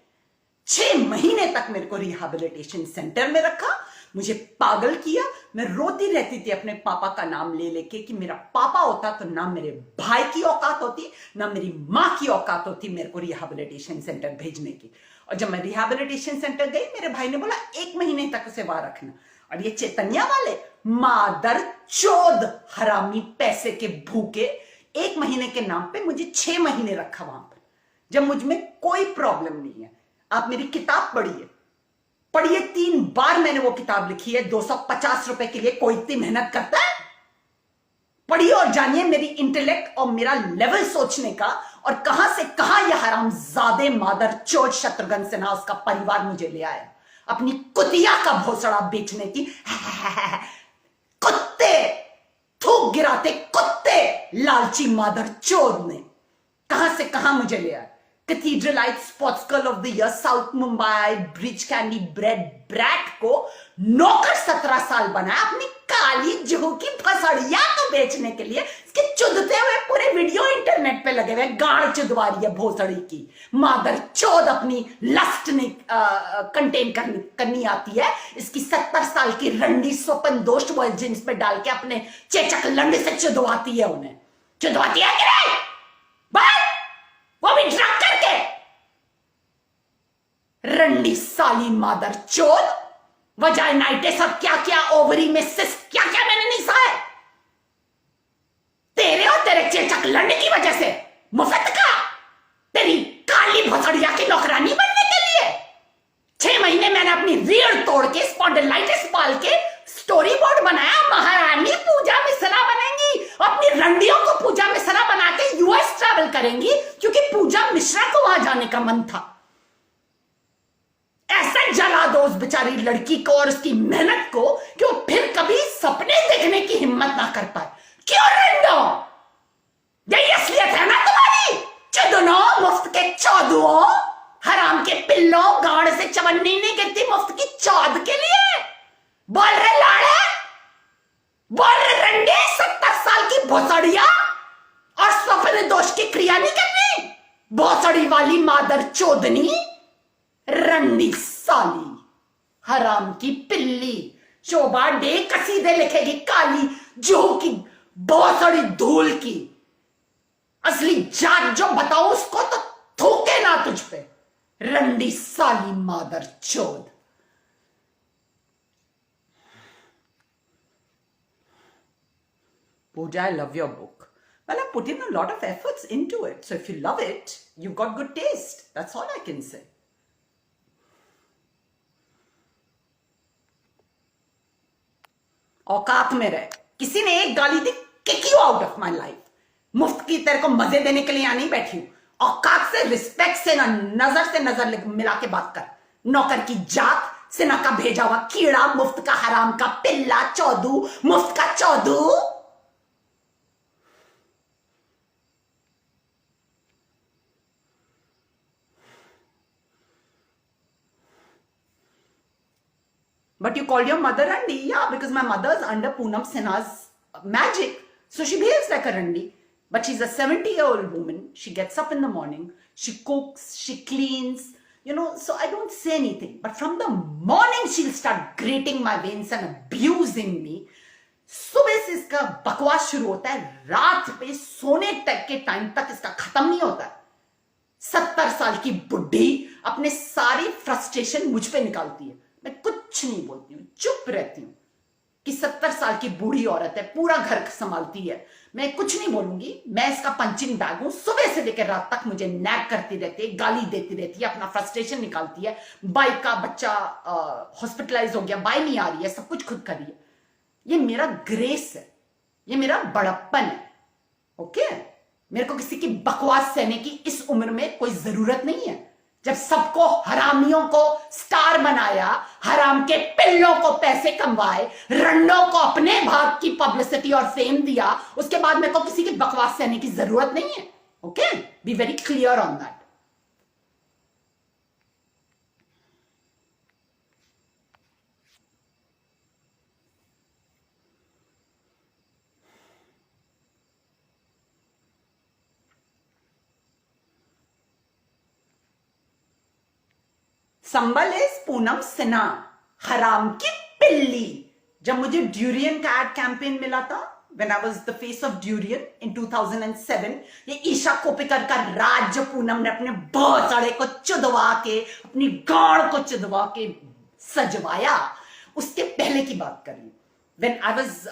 S1: 6 महीने तक मेरे को रिहैबिलिटेशन सेंटर में रखा, मुझे पागल किया। मैं रोती रहती थी अपने पापा का नाम ले लेके कि मेरा पापा होता तो ना मेरे भाई की औकात होती, ना मेरी माँ की औकात होती मेरे को रिहैबिलिटेशन सेंटर भेजने की। और जब मैं रिहैबिलिटेशन सेंटर गई, मेरे भाई ने बोला 1 महीने तक उसे वहां रखना। और ये चैतन्या वाले मादर चोद हरामी पैसे के भूखे 1 महीने के नाम पे मुझे 6 महीने रखा वहां पर, जब मुझ में कोई प्रॉब्लम नहीं है। आप मेरी किताब पढ़िए, 3 बार मैंने वो किताब लिखी है। 250 रुपए के लिए कोई इतनी मेहनत करता है? पढ़िए और जानिए मेरी इंटेलेक्ट और मेरा लेवल सोचने का, और कहां से कहां यह हरामजादे मादर चोद शत्रुघ्न सिन्हा उसका परिवार मुझे ले आया अपनी कुतिया का भोसड़ा बेचने की। कुत्ते, थूक गिराते कुत्ते, लालची मादर चोद ने कहां से कहां मुझे ले आया। Cathedralite sports girl of the year, south Mumbai Breach Candy bread brat को नौकर 17 साल बनाया अपनी काली जुहू की फसड़िया को बेचने के लिए। इसके चुदते हुए पूरे वीडियो इंटरनेट पे लगे हुए, गाड़ चुदवा रही है भोसड़ी की मादर चोद। अपनी लस्ट ने कंटेन करनी आती है। इसकी 70 साल की रंडी स्वपन दोष जींस पे डाल के अपने चेचक लंड से चुदवाती है, उन्हें चुदवाती है कि नहीं भाई, वो भी ड्रग करके। रंडी साली मादर चोद, वजाइनाइटिस और क्या क्या, ओवरी में सिस्ट, क्या क्या मैंने नहीं सहा है तेरे और तेरे चेचक लड़ने की वजह से। मुफ्त का तेरी काली भोसड़िया की नौकरानी बनने के लिए 6 महीने मैंने अपनी रीढ़ तोड़ के, स्पॉन्डिलाइटिस पाल के स्टोरी बोर्ड बनाया, महारानी पूजा जलाने का मन था। ऐसा जला दो उस बेचारी लड़की को और उसकी मेहनत को कि वो फिर कभी सपने देखने की हिम्मत ना कर पाए। क्यों रंडो? यही असलियत है ना तुम्हारी? चुदनो, मुफ्त के चौदुओं, हराम के पिल्लो, गाड़ से चवन्नी नहीं गिरती मुफ्त की चौद के लिए। बोल रहे लाड़े, बोल रहे रंडे, 70 साल की भोसड़िया और स्वप्न दोष की क्रिया नहीं करनी। भोसड़ी वाली मादर चोदनी, रंडी साली, हराम की पिल्ली, शोभा डे कसीदे लिखेगी काली जो की भोसड़ी धूल की। असली जात जो बताओ उसको तो थूके ना तुझ पे, रंडी साली मादर चोद। Pooja, I love your book. Well, I put in a lot of efforts into it. So if you love it, you've got good taste. That's all I can say. औकात में रहे। किसी ने एक गाली दी, kick you out of my life. मुफ्त की तेरे को मजे देने के लिए यहां नहीं बैठी हूं। औकात से, रिस्पेक्ट से, ना नजर से नजर मिला के बात कर। नौकर की जात से ना का भेजा हुआ कीड़ा, मुफ्त का हराम का पिल्ला, चौदू, मुफ्त का चौदू। But you called your mother Randi. Yeah, because my mother's under Poonam Sinha's magic. So she behaves like a Randi. But she's a 70-year-old woman. She gets up in the morning. She cooks. She cleans. You know, so I don't say anything. But from the morning, she'll start grating my veins and abusing me. सुबह से इसका बकवास शुरू होता है, रात पे सोने तक के टाइम तक इसका खत्म नहीं होता। 70 साल की बुढ़ी अपने सारी फ्रस्ट्रेशन मुझ पे निकालती है। मैं कुछ नहीं बोलती हूँ, चुप रहती हूँ कि 70 साल की बूढ़ी औरत है, पूरा घर संभालती है। मैं कुछ नहीं बोलूंगी। मैं इसका पंचिंग बैग हूं। सुबह से लेकर रात तक मुझे नैग करती रहती है, गाली देती रहती है, अपना फ्रस्ट्रेशन निकालती है। बाई का बच्चा हॉस्पिटलाइज हो गया, बाई नहीं आ रही है, सब कुछ खुद कर रही है। ये मेरा ग्रेस है, ये मेरा बड़प्पन है। ओके, मेरे को किसी की बकवास सहने की इस उम्र में कोई जरूरत नहीं है। जब सबको, हरामियों को स्टार बनाया, हराम के पिल्लों को पैसे कमवाए, रंडों को अपने भाग की पब्लिसिटी और फेम दिया, उसके बाद मेरे को किसी की बकवास सहने की जरूरत नहीं है। Okay, be very clear on that. Sambal is Poonam Sinha, हराम की पिल्ली। जब मुझे ड्यूरियन का एड कैंपेन मिला था, when I was the face of Durian in 2007, ये ईशा कोपिकर का राज पूनम ने अपने भौसड़े को चुदवा के, अपनी गाड़ को चुदवा के सजवाया। उसके पहले की बात करिए, when I was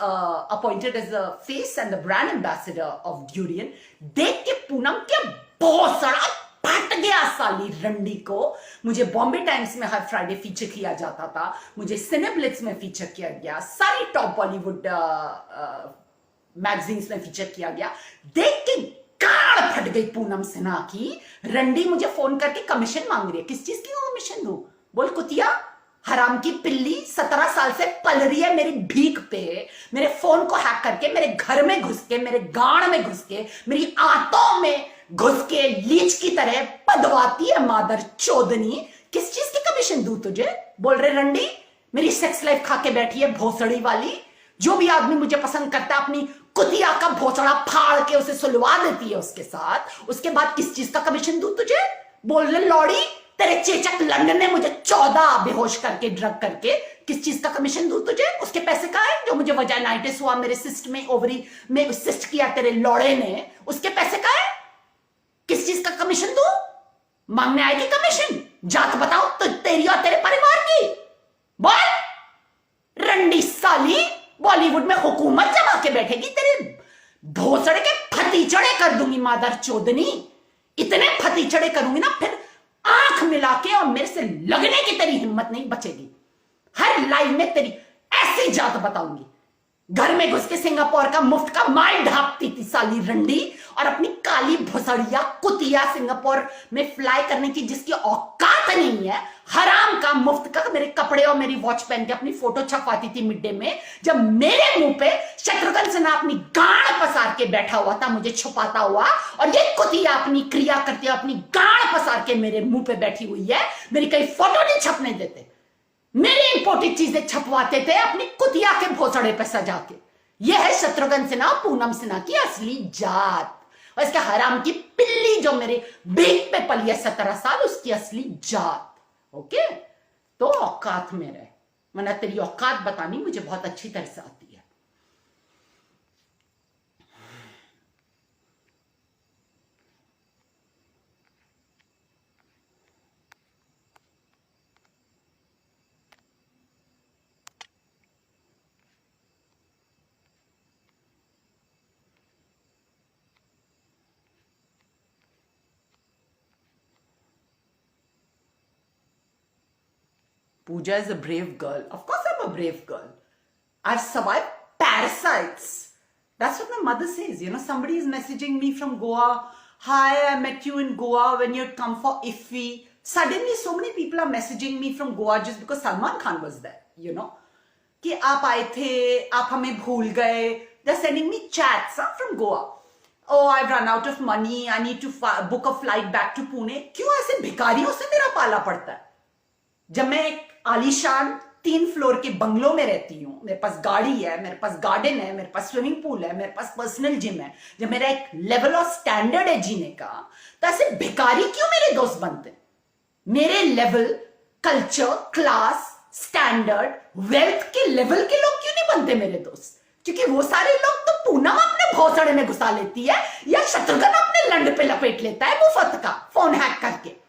S1: appointed as the face and the brand ambassador of Durian, देख के पूनम के भौसड़ा फट गया साली रंडी को। मुझे बॉम्बे टाइम्स में हर फ्राइडे फीचर किया जाता था, मुझे सिनेब्लिट्स में फीचर किया गया, सारी टॉप बॉलीवुड मैगजीन्स में फीचर किया गया। देख के गाड़ फट गई पूनम सिन्हा की। रंडी मुझे फोन करके कमीशन मांग रही है। किस चीज की कमीशन दूं? बोल कुतिया, हराम की पिल्ली 17 साल से पल रही है मेरी भीख पे। मेरे फोन को हैक करके, मेरे घर में घुस के, मेरे गाड़ में घुस के, मेरी आंतों में घुस के लीच की तरह पदवाती है मादर चोदनी। किस चीज की कमीशन दूं तुझे? बोल रहे रंडी, मेरी सेक्स लाइफ खा के बैठी है भोसड़ी वाली। जो भी आदमी मुझे पसंद करता है अपनी कुतिया का भोसड़ा फाड़ के उसे सुलवा देती है उसके साथ। उसके बाद किस चीज का कमीशन दूं तुझे? बोल रहे लौड़ी, तेरे चेचक लंडन ने मुझे 14 बेहोश करके, ड्रग करके, किस चीज का कमीशन दूं तुझे? उसके पैसे कहां है? जो मुझे वजाइनाइटिस हुआ, मेरे सिस्ट में, ओवरी में सिस्ट किया तेरे लौड़े ने, उसके पैसे कहां है? किस चीज का कमीशन दूं? मांगने आएगी कमीशन? जात बताओ तो तेरी और तेरे परिवार की। बोल रंडी साली, बॉलीवुड में हुकूमत जमा के बैठेगी, तेरे भोसड़े के फतीचड़े कर दूंगी मादर चोदनी। इतने फतीचड़े करूंगी ना, फिर आंख मिला के और मेरे से लगने की तेरी हिम्मत नहीं बचेगी। हर लाइव में तेरी ऐसी जात बताऊंगी घर में घुस के सिंगापुर का मुफ्त का माल ढापती थी साली रंडी, और अपनी काली भुसड़िया कुतिया सिंगापुर में फ्लाई करने की जिसकी औकात नहीं है, हराम का मुफ्त का मेरे कपड़े और मेरी वॉच पहन के अपनी फोटो छपवाती थी मिड डे में, जब मेरे मुंह पे शत्रुघ्न सिन्हा अपनी गांड पसार के बैठा हुआ था मुझे छुपाता हुआ, और ये कुतिया अपनी क्रिया करते हुए अपनी गांड पसार के मेरे मुंह पे बैठी हुई है, मेरी कहीं फोटो नहीं छपने देते, मेरी इंपोर्टेड चीजें छपवाते थे अपनी कुतिया के भोसड़े पे सजा के। यह है शत्रुघ्न सिन्हा पूनम सिन्हा की असली जात, और इसके हराम की पिल्ली जो मेरे बेक पे पली है 17 साल, उसकी असली जात। ओके, तो औकात में रहे, वरना तेरी औकात बतानी मुझे बहुत अच्छी तरह से आती है। Pooja is a brave girl. Of course, I'm a brave girl. I've survived parasites. That's what my mother says. You know, somebody is messaging me from Goa. Hi, I met you in Goa when you'd come for IFFI. Suddenly, so many people are messaging me from Goa just because Salman Khan was there. You know, कि आप आए थे, आप हमें भूल गए. They're sending me chats from Goa. Oh, I've run out of money. I need to book a flight back to Pune. क्यों ऐसे भिखारियों से मेरा पाला पड़ता है? जब मैं एक आलीशान 3 फ्लोर के बंगलों में रहती हूँ, मेरे पास गाड़ी है, मेरे पास गार्डन है, मेरे पास स्विमिंग पूल है, मेरे पास पर्सनल जिम है, जब मेरा एक लेवल ऑफ स्टैंडर्ड है जीने का, तो ऐसे भिखारी क्यों मेरे दोस्त बनते? मेरे level, culture, class, standard, wealth के लेवल के लोग क्यों नहीं बनते मेरे दोस्त? क्योंकि वो सारे लोग तो पूनम अपने भौसड़े में घुसा लेती है, या शत्रुघ्न अपने लंड पे लपेट लेता है मुफ्त का फोन हैक करके।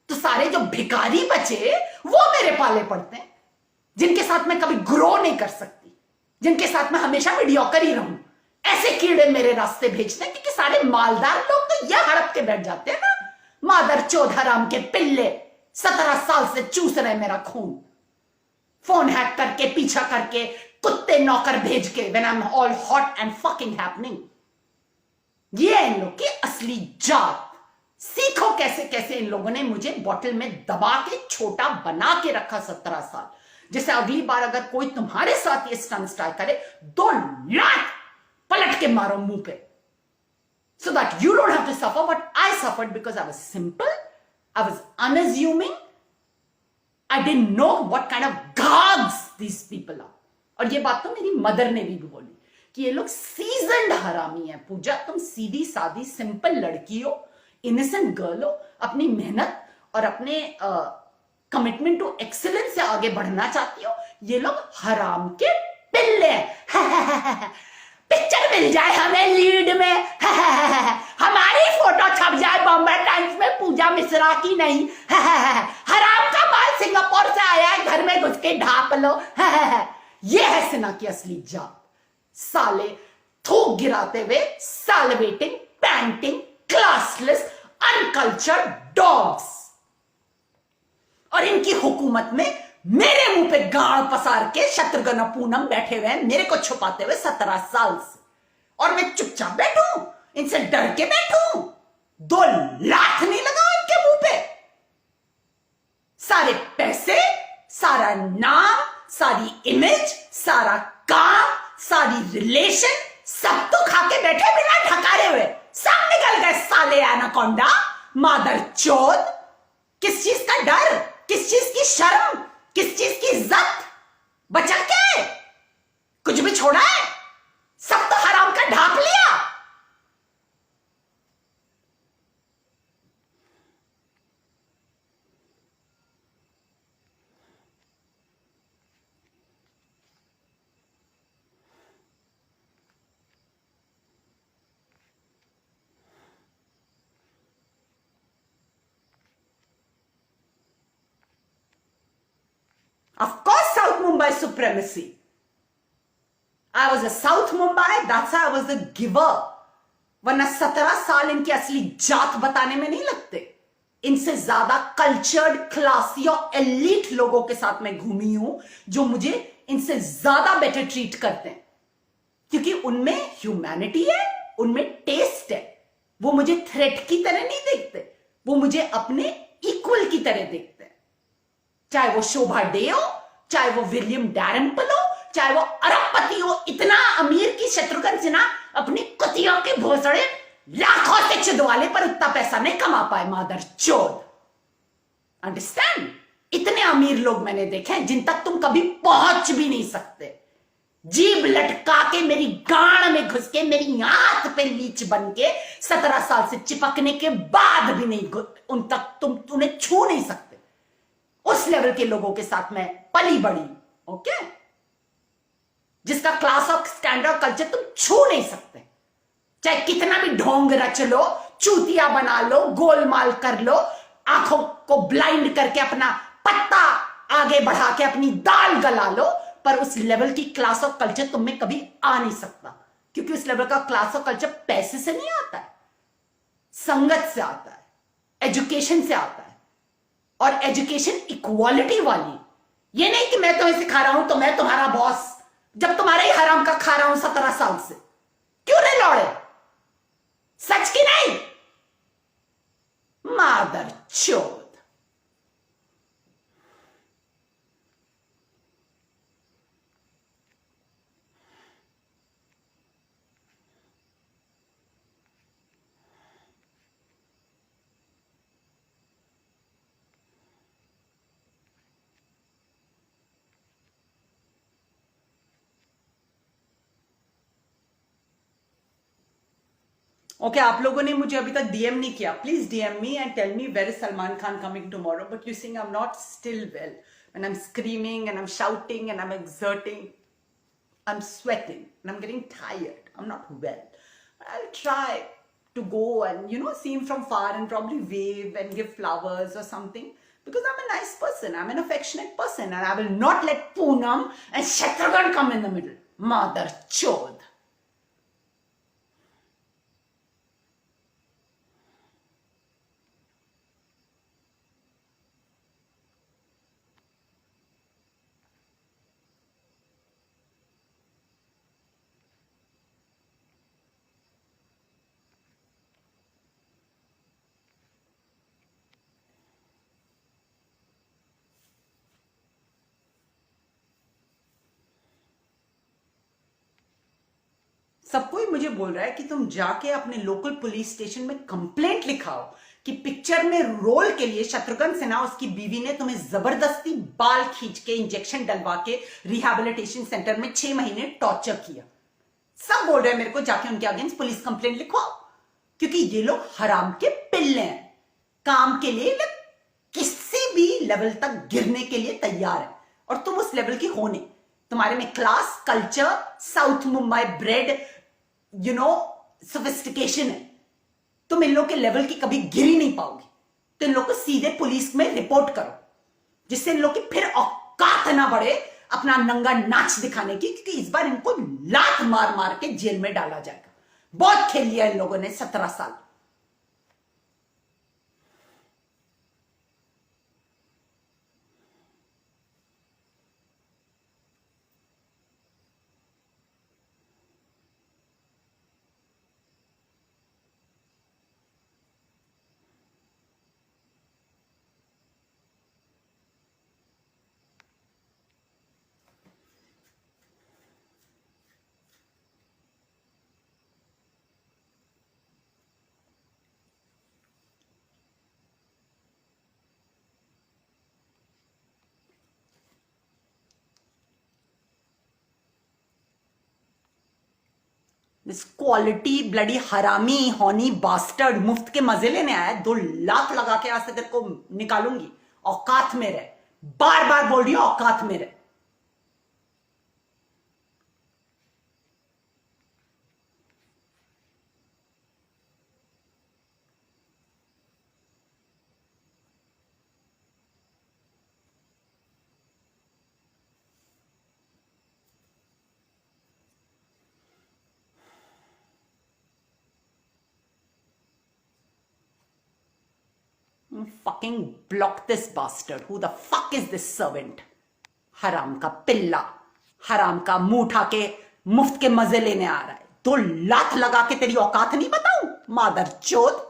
S1: तो सारे जो भिखारी बचे वो मेरे पाले पड़ते हैं, जिनके साथ मैं कभी ग्रो नहीं कर सकती, जिनके साथ मैं हमेशा मीडियोकर ही रहूं। ऐसे कीड़े मेरे रास्ते भेजते हैं, क्योंकि सारे मालदार लोग तो यह हड़प के बैठ जाते हैं ना, मादर चौध हराम के पिल्ले 17 साल से चूस रहे मेरा खून, फोन हैक करके, पीछा करके, कुत्ते नौकर भेज के, when I am all hot and fucking happening. ये है इन लोग की असली जात। सीखो कैसे कैसे इन लोगों ने मुझे बॉटल में दबा के छोटा बना के रखा 17 साल। जैसे अगली बार अगर कोई तुम्हारे साथ ये स्टंट ट्राई करे, 2 लात पलट के मारो मुंह पे, so that you don't have to suffer what I suffered, because I was simple, I was unassuming, I didn't know what kind of gags these people are. और ये बात तो मेरी मदर ने भी बोली कि ये लोग सीजन्ड हरामी है। पूजा, तुम सीधी सादी सिंपल लड़की हो, इनोसेंट गर्ल हो, अपनी मेहनत और अपने कमिटमेंट टू एक्सीलेंस से आगे बढ़ना चाहती हो। ये लोग हराम के पिल्ले पिक्चर मिल जाए हमें लीड में हमारी फोटो छप जाए बॉम्बे टाइम्स में, पूजा मिश्रा की नहीं हराम का माल सिंगापुर से आया है, घर में घुस के ढाप लो ये है सिन्हा की असली जात। साले थूक गिराते हुए सालवेटिंग, पैंटिंग, क्लासलेस, अनकल्चर्ड डॉग्स, और इनकी हुकूमत में मेरे मुंह पे गाड़ पसार के शत्रुघ्न पूनम बैठे हुए हैं, मेरे को छुपाते हुए 17 साल से, और मैं चुपचाप बैठूं, इनसे डर के बैठूं? 2 लाख नहीं लगा इनके मुंह पे। सारे पैसे, सारा नाम, सारी इमेज, सारा काम, सारी रिलेशन, सब तो खा के बैठे बिना ढकारे हुए, सब निकल गए साले एनाकोंडा, मादर चोद। किस चीज का डर, किस चीज की शर्म, किस चीज की इज्जत बचा के? कुछ भी छोड़ा है? सब तो हराम का ढाप लिया। Of course, South Mumbai supremacy. I was a South Mumbai, that's how I was the giver. वरना 17 साल इनकी असली जात बताने में नहीं लगते। इनसे ज्यादा कल्चर्ड, क्लासी और एलीट लोगों के साथ मैं घूमी हूं, जो मुझे इनसे ज्यादा बेटर ट्रीट करते हैं। क्योंकि उनमें ह्यूमैनिटी है, उनमें टेस्ट है। वो मुझे थ्रेट की तरह नहीं देखते, वो मुझे अपने इक्वल की तरह देखते हैं। चाहे वो शोभा डे हो, चाहे वो विलियम डैरेम्पल हो, चाहे वो अरबपति हो, इतना अमीर की शत्रुघ्न सिन्हा अपनी कुतियों के भोसड़े लाखों से चिदवा ले, पर उतना पैसा नहीं कमा पाए मादर चोद। अंडरस्टैंड? इतने अमीर लोग मैंने देखे हैं जिन तक तुम कभी पहुंच भी नहीं सकते। जीभ लटका के मेरी गांड में घुस के मेरी आंत पे लीच बन के 17 साल से चिपकने के बाद भी नहीं उन तक तुम उन्हें छू नहीं सकते। उस लेवल के लोगों के साथ मैं पली बड़ी, ओके? जिसका क्लास ऑफ स्टैंडर्ड कल्चर तुम छू नहीं सकते। चाहे कितना भी ढोंग रच लो, चूतिया बना लो, गोलमाल कर लो, आंखों को ब्लाइंड करके अपना पत्ता आगे बढ़ा के अपनी दाल गला लो, पर उस लेवल की क्लास ऑफ कल्चर तुम में कभी आ नहीं सकता। क्योंकि उस लेवल का क्लास ऑफ कल्चर पैसे से नहीं आता है, संगत से आता है, एजुकेशन से आता है। और एजुकेशन इक्वालिटी वाली, ये नहीं कि मैं तुम्हें सिखा रहा हूं तो मैं तुम्हारा बॉस, जब तुम्हारा ही हराम का खा रहा हूं 17 साल से। क्यों नहीं लौड़े? सच की नहीं? मादर चोद। ओके, आप लोगों ने मुझे अभी तक डीएम नहीं किया। Please DM me and tell me where is Salman Khan coming tomorrow. But you think I am not still well when I am screaming and I am shouting and I am exerting, I'm sweating and I'm getting tired. I'm not well. I'll try to go and, see him from far and probably wave and give flowers or something, because I'm a nice person. I'm an affectionate person, and I will not let Poonam and Shatrughan come in the middle. Mother chod. सब कोई मुझे बोल रहा है कि तुम जाके अपने लोकल पुलिस स्टेशन में कंप्लेंट लिखाओ कि पिक्चर में रोल के लिए शत्रुघ्न सिन्हा उसकी बीवी ने तुम्हें जबरदस्ती बाल खींच के इंजेक्शन डलवा के रिहैबिलिटेशन सेंटर में 6 महीने टॉर्चर किया। सब बोल रहे हैं मेरे को जाके उनके अगेंस्ट पुलिस कंप्लेंट लिखवाओ, क्योंकि ये लोग हराम के पिल्ले हैं। काम के लिए किसी भी लेवल तक गिरने के लिए तैयार है, और तुम उस लेवल की हो नहीं। तुम्हारे में class, culture, south Mumbai bread, sophistication है। तुम इन लोग के लेवल की कभी गिर ही नहीं पाओगी। तो इन लोग को सीधे पुलिस में रिपोर्ट करो, जिससे इन लोग की फिर औकात ना बढ़े अपना नंगा नाच दिखाने की, क्योंकि इस बार इनको लात मार मार के जेल में डाला जाएगा। बहुत खेल लिया इन लोगों ने 17 साल। दिस क्वालिटी ब्लडी हरामी हॉनी बास्टर्ड मुफ्त के मजे लेने आया है। 2 लाख लगा के आज से तेरे को निकालूंगी। औकात में रहे, बार बार बोल रही हूं, औकात में रहे। Fucking block this bastard. Who the fuck is this servant? हराम का पिल्ला, हराम का मुंह उठा के मुफ्त के मजे लेने आ रहा है। 2 लात लगा के तेरी औकात नहीं बताऊं मादर चोद।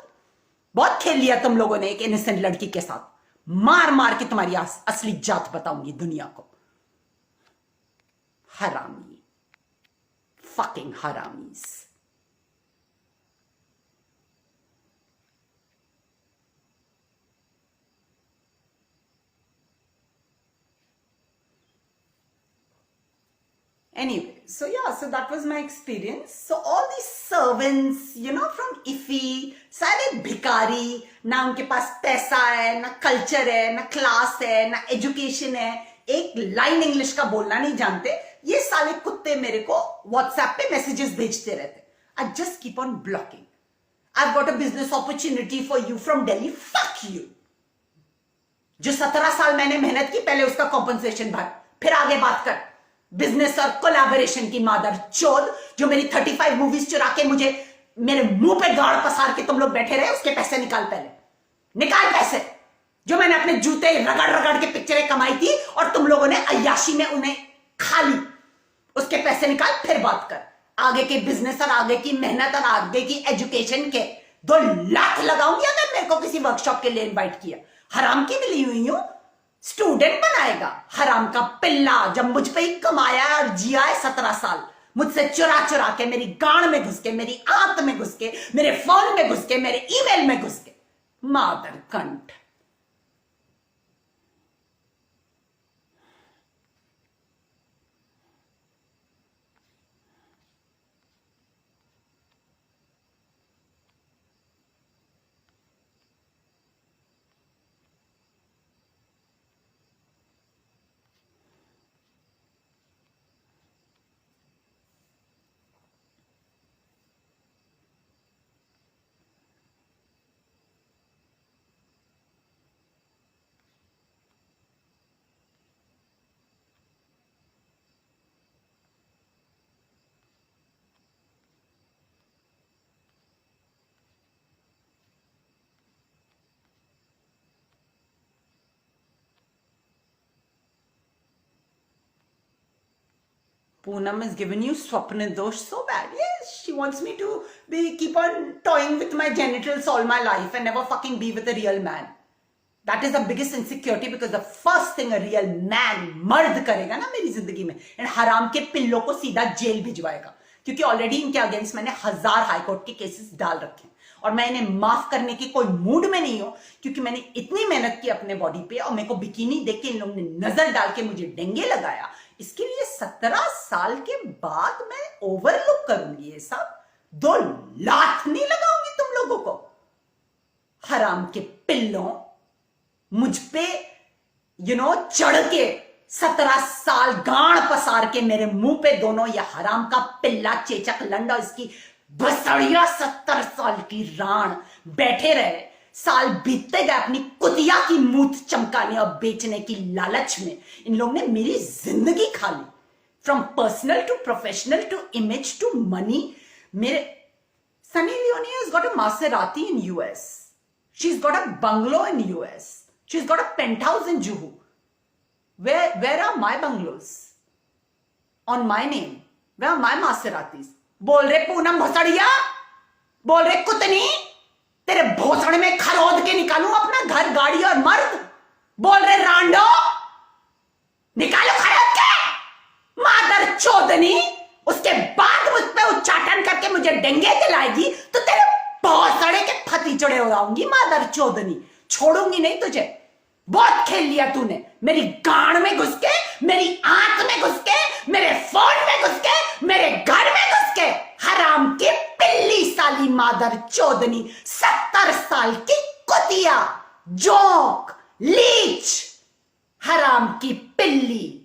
S1: बहुत खेल लिया तुम लोगों ने एक इनोसेंट लड़की के साथ। मार मार के तुम्हारी असली जात बताऊंगी दुनिया को। हरामी, fucking हरामीज। Anyway, so yeah, so that was my experience. So all these servants, from IFI, सारे भिखारी, ना उनके पास पैसा है, ना कल्चर है, ना क्लास है, ना एजुकेशन है, एक लाइन इंग्लिश का बोलना नहीं जानते। ये साले कुत्ते मेरे को व्हाट्सएप पे मैसेजेस भेजते रहते। I just keep on blocking. I've got a business opportunity for you from Delhi. Fuck you. जो 17 साल मैंने मेहनत की, पहले उसका कॉम्पनसेशन भर, फिर आगे बात कर बिजनेस और कोलैबोरेशन की मादर चोद। जो मेरी 35 मूवीज चुरा के मुझे मेरे मुंह पे गाड़ पसार के तुम लोग बैठे रहे, उसके पैसे निकाल, पहले निकाल पैसे। जो मैंने अपने जूते रगड़ रगड़ के पिक्चरें कमाई थी और तुम लोगों ने अय्याशी में उन्हें खा ली, उसके पैसे निकाल, फिर बात कर आगे के बिजनेस और आगे की मेहनत और आगे की एजुकेशन के। 2 लाख लगाऊंगी अगर मेरे को किसी वर्कशॉप के लिए इन्वाइट किया। हराम की मिली हुई हूं, स्टूडेंट बनाएगा हराम का पिल्ला। जब मुझ पे ही कमाया और जिया है 17 साल, मुझसे चुरा चुरा के, मेरी गांड में घुस के, मेरी आंत में घुस के, मेरे फोन में घुस के, मेरे ईमेल में घुस के, मादर कंठ। Poonam has given you Swapna Dosh so bad. Yes, she wants me to keep on toying with my genitals all my life and never fucking be with a real man. That is the biggest insecurity, because the first thing a real man, मर्द करेगा ना मेरी जिंदगी में, and हराम के पिल्लों को सीधा जेल भिजवाएगा। क्योंकि ऑलरेडी इनके अगेंस्ट मैंने 1000 हाईकोर्ट के केसेस डाल रखे हैं और मैं इन्हें माफ करने की कोई मूड में नहीं हूं, क्योंकि मैंने इतनी मेहनत की अपने बॉडी पे और मेरे को बिकिनी देख के इन लोगों ने नजर डाल के मुझे डेंगे लगाया। इसके लिए 17 साल के बाद मैं ओवरलुक करूंगी ये सब। 2 लाख नहीं लगाऊंगी तुम लोगों को। हराम के पिल्लों, मुझ पे चढ़ के 17 साल गांड पसार के मेरे मुंह पे दोनों ये हराम का पिल्ला चेचक लंडा, इसकी बसड़िया 70 साल की राण बैठे रहे। साल बीतते गए अपनी कुतिया की मूत चमकाने और बेचने की लालच में। इन लोगों ने मेरी जिंदगी खा ली, from personal to professional to image to money. मेरे Sunny Leone has got a Maserati in US. She's got a bungalow in US. She's got a penthouse in Juhu. Where are my bungalows? On my name. Where are my Maseratis? बोल रहे पूनम भोसड़िया, बोल रहे कुतनी, तेरे भोसड़ में खरोद के निकालूं अपना घर, गाड़ी और मर्द। बोल रहे रांडो, निकालो खरोद के मादर चोदनी। उसके बाद मुझ पे उच्चाटन करके मुझे डेंगे दिलाएगी तो तेरे भोसड़े के फती चढ़े हो जाऊंगी मादर चोदनी। छोड़ूंगी नहीं तुझे। बहुत खेल लिया तूने, मेरी गांड में घुस के, मेरी आंख में घुस के, मेरे फोन में घुस के, मेरे घर में घुस के। हराम की पिल्ली साली मादर चोदनी, 70 साल की कुतिया, जोंक, लीच, हराम की पिल्ली।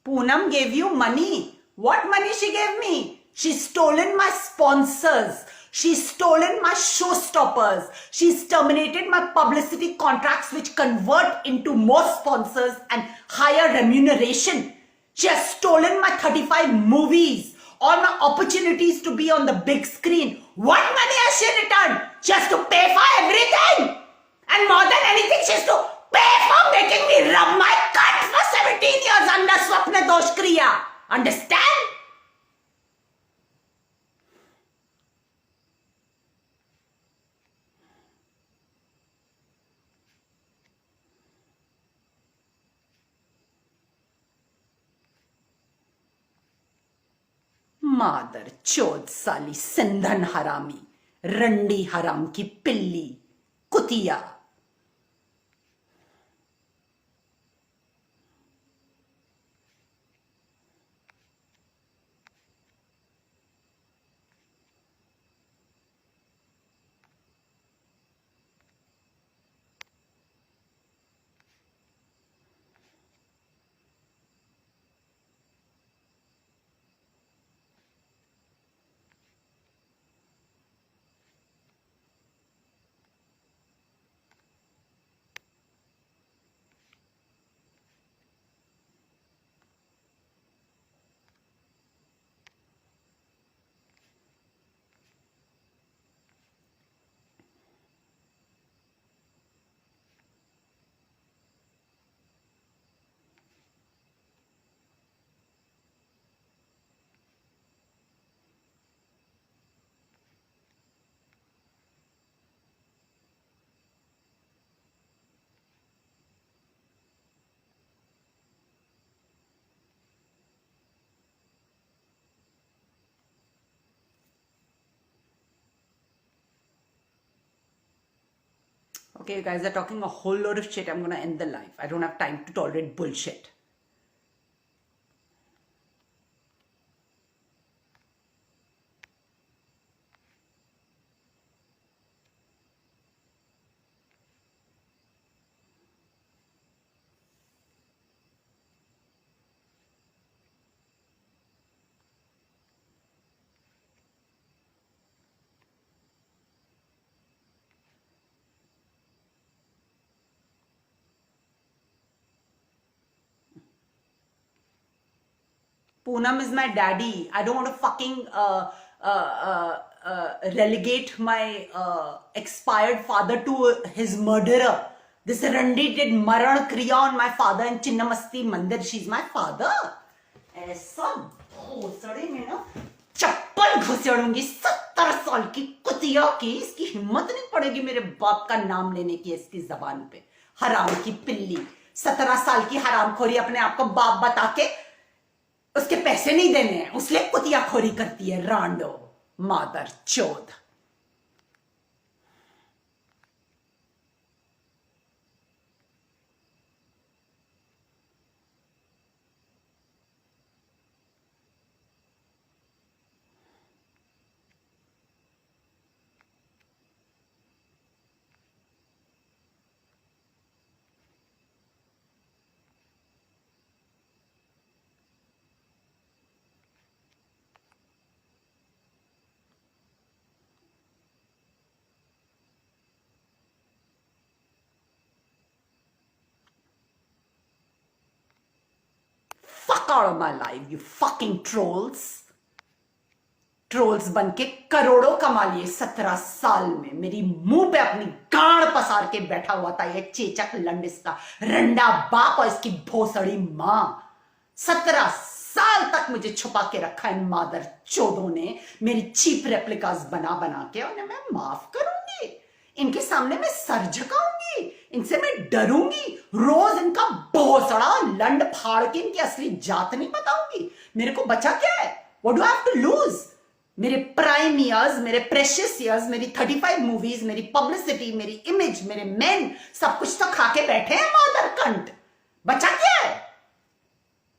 S1: Poonam gave you money. What money she gave me? She's stolen my sponsors. She's stolen my showstoppers. She's terminated my publicity contracts which convert into more sponsors and higher remuneration. She has stolen my 35 movies, all my opportunities to be on the big screen. What money has she returned? She has to pay for everything. And more than anything, she has to pay for making me rub my cunt for 17 years under Swapna Dosh Kriya. Understand? मादर चोद साली सिंधन हरामी रंडी हराम की पिल्ली कुतिया. Okay, you guys are talking a whole load of shit. I'm gonna end the live. I don't have time to tolerate bullshit. Poonam is my daddy. I don't want to fucking relegate my expired father to his murderer. This Randi did Maran Kriya on my father in Chinnamasti Mandir. She's my father. ऐसा भोसड़े में ना चप्पल घुसेड़ूंगी 70 साल की कुतिया की. इसकी हिम्मत नहीं पड़ेगी मेरे बाप का नाम लेने की इसकी जबान पे. हराम की पिल्ली 17 साल की हरामखोरी अपने आप को बाप बता के उसके पैसे नहीं देने हैं उसलिए कुतिया खोरी करती है. रांडो मादर चोद. Fuck out of my life, you fucking trolls. Trolls बनके करोड़ों कमा लिए 17 साल में. मेरी मुंह पे अपनी गांड पसार के बैठा हुआ था ये चेचक लंड इसका रंडा बाप और इसकी भोसड़ी मां. 17 साल तक मुझे छुपा के रखा इन मादर चोदों ने मेरी चीप रेप्लिकास बना बना के. उन्हें मैं माफ करूंगी. इनके सामने मैं सर झुकाऊंगी. इनसे मैं डरूंगी. रोज इनका भोसड़ा लंड फाड़ के इनकी असली जात नहीं बताऊंगी. मेरे को बचा क्या है? What do I have to lose? मेरे प्राइम ईयर्स, मेरे प्रेशियस ईयर्स, मेरी 35 मूवीज, मेरी पब्लिसिटी, मेरी इमेज, मेरे मेन सब कुछ तो खा के बैठे हैं मादर कंट. बचा क्या है?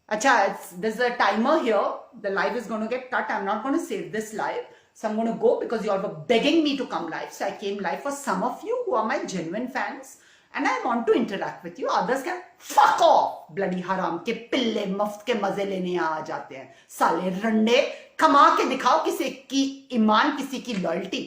S1: अच्छा, there's a timer here. The live is going to get cut. I'm not going to save this live. So I'm going to go because you all were begging me to come live. So I came live for some of you who are my genuine fans. and I want to interact with you. Others can fuck off. Bloody हराम के पिल्ले मुफ्त के मजे लेने यहाँ आ जाते हैं साले रंडे. कमा के दिखाओ किसी की ईमान, किसी की लॉयल्टी.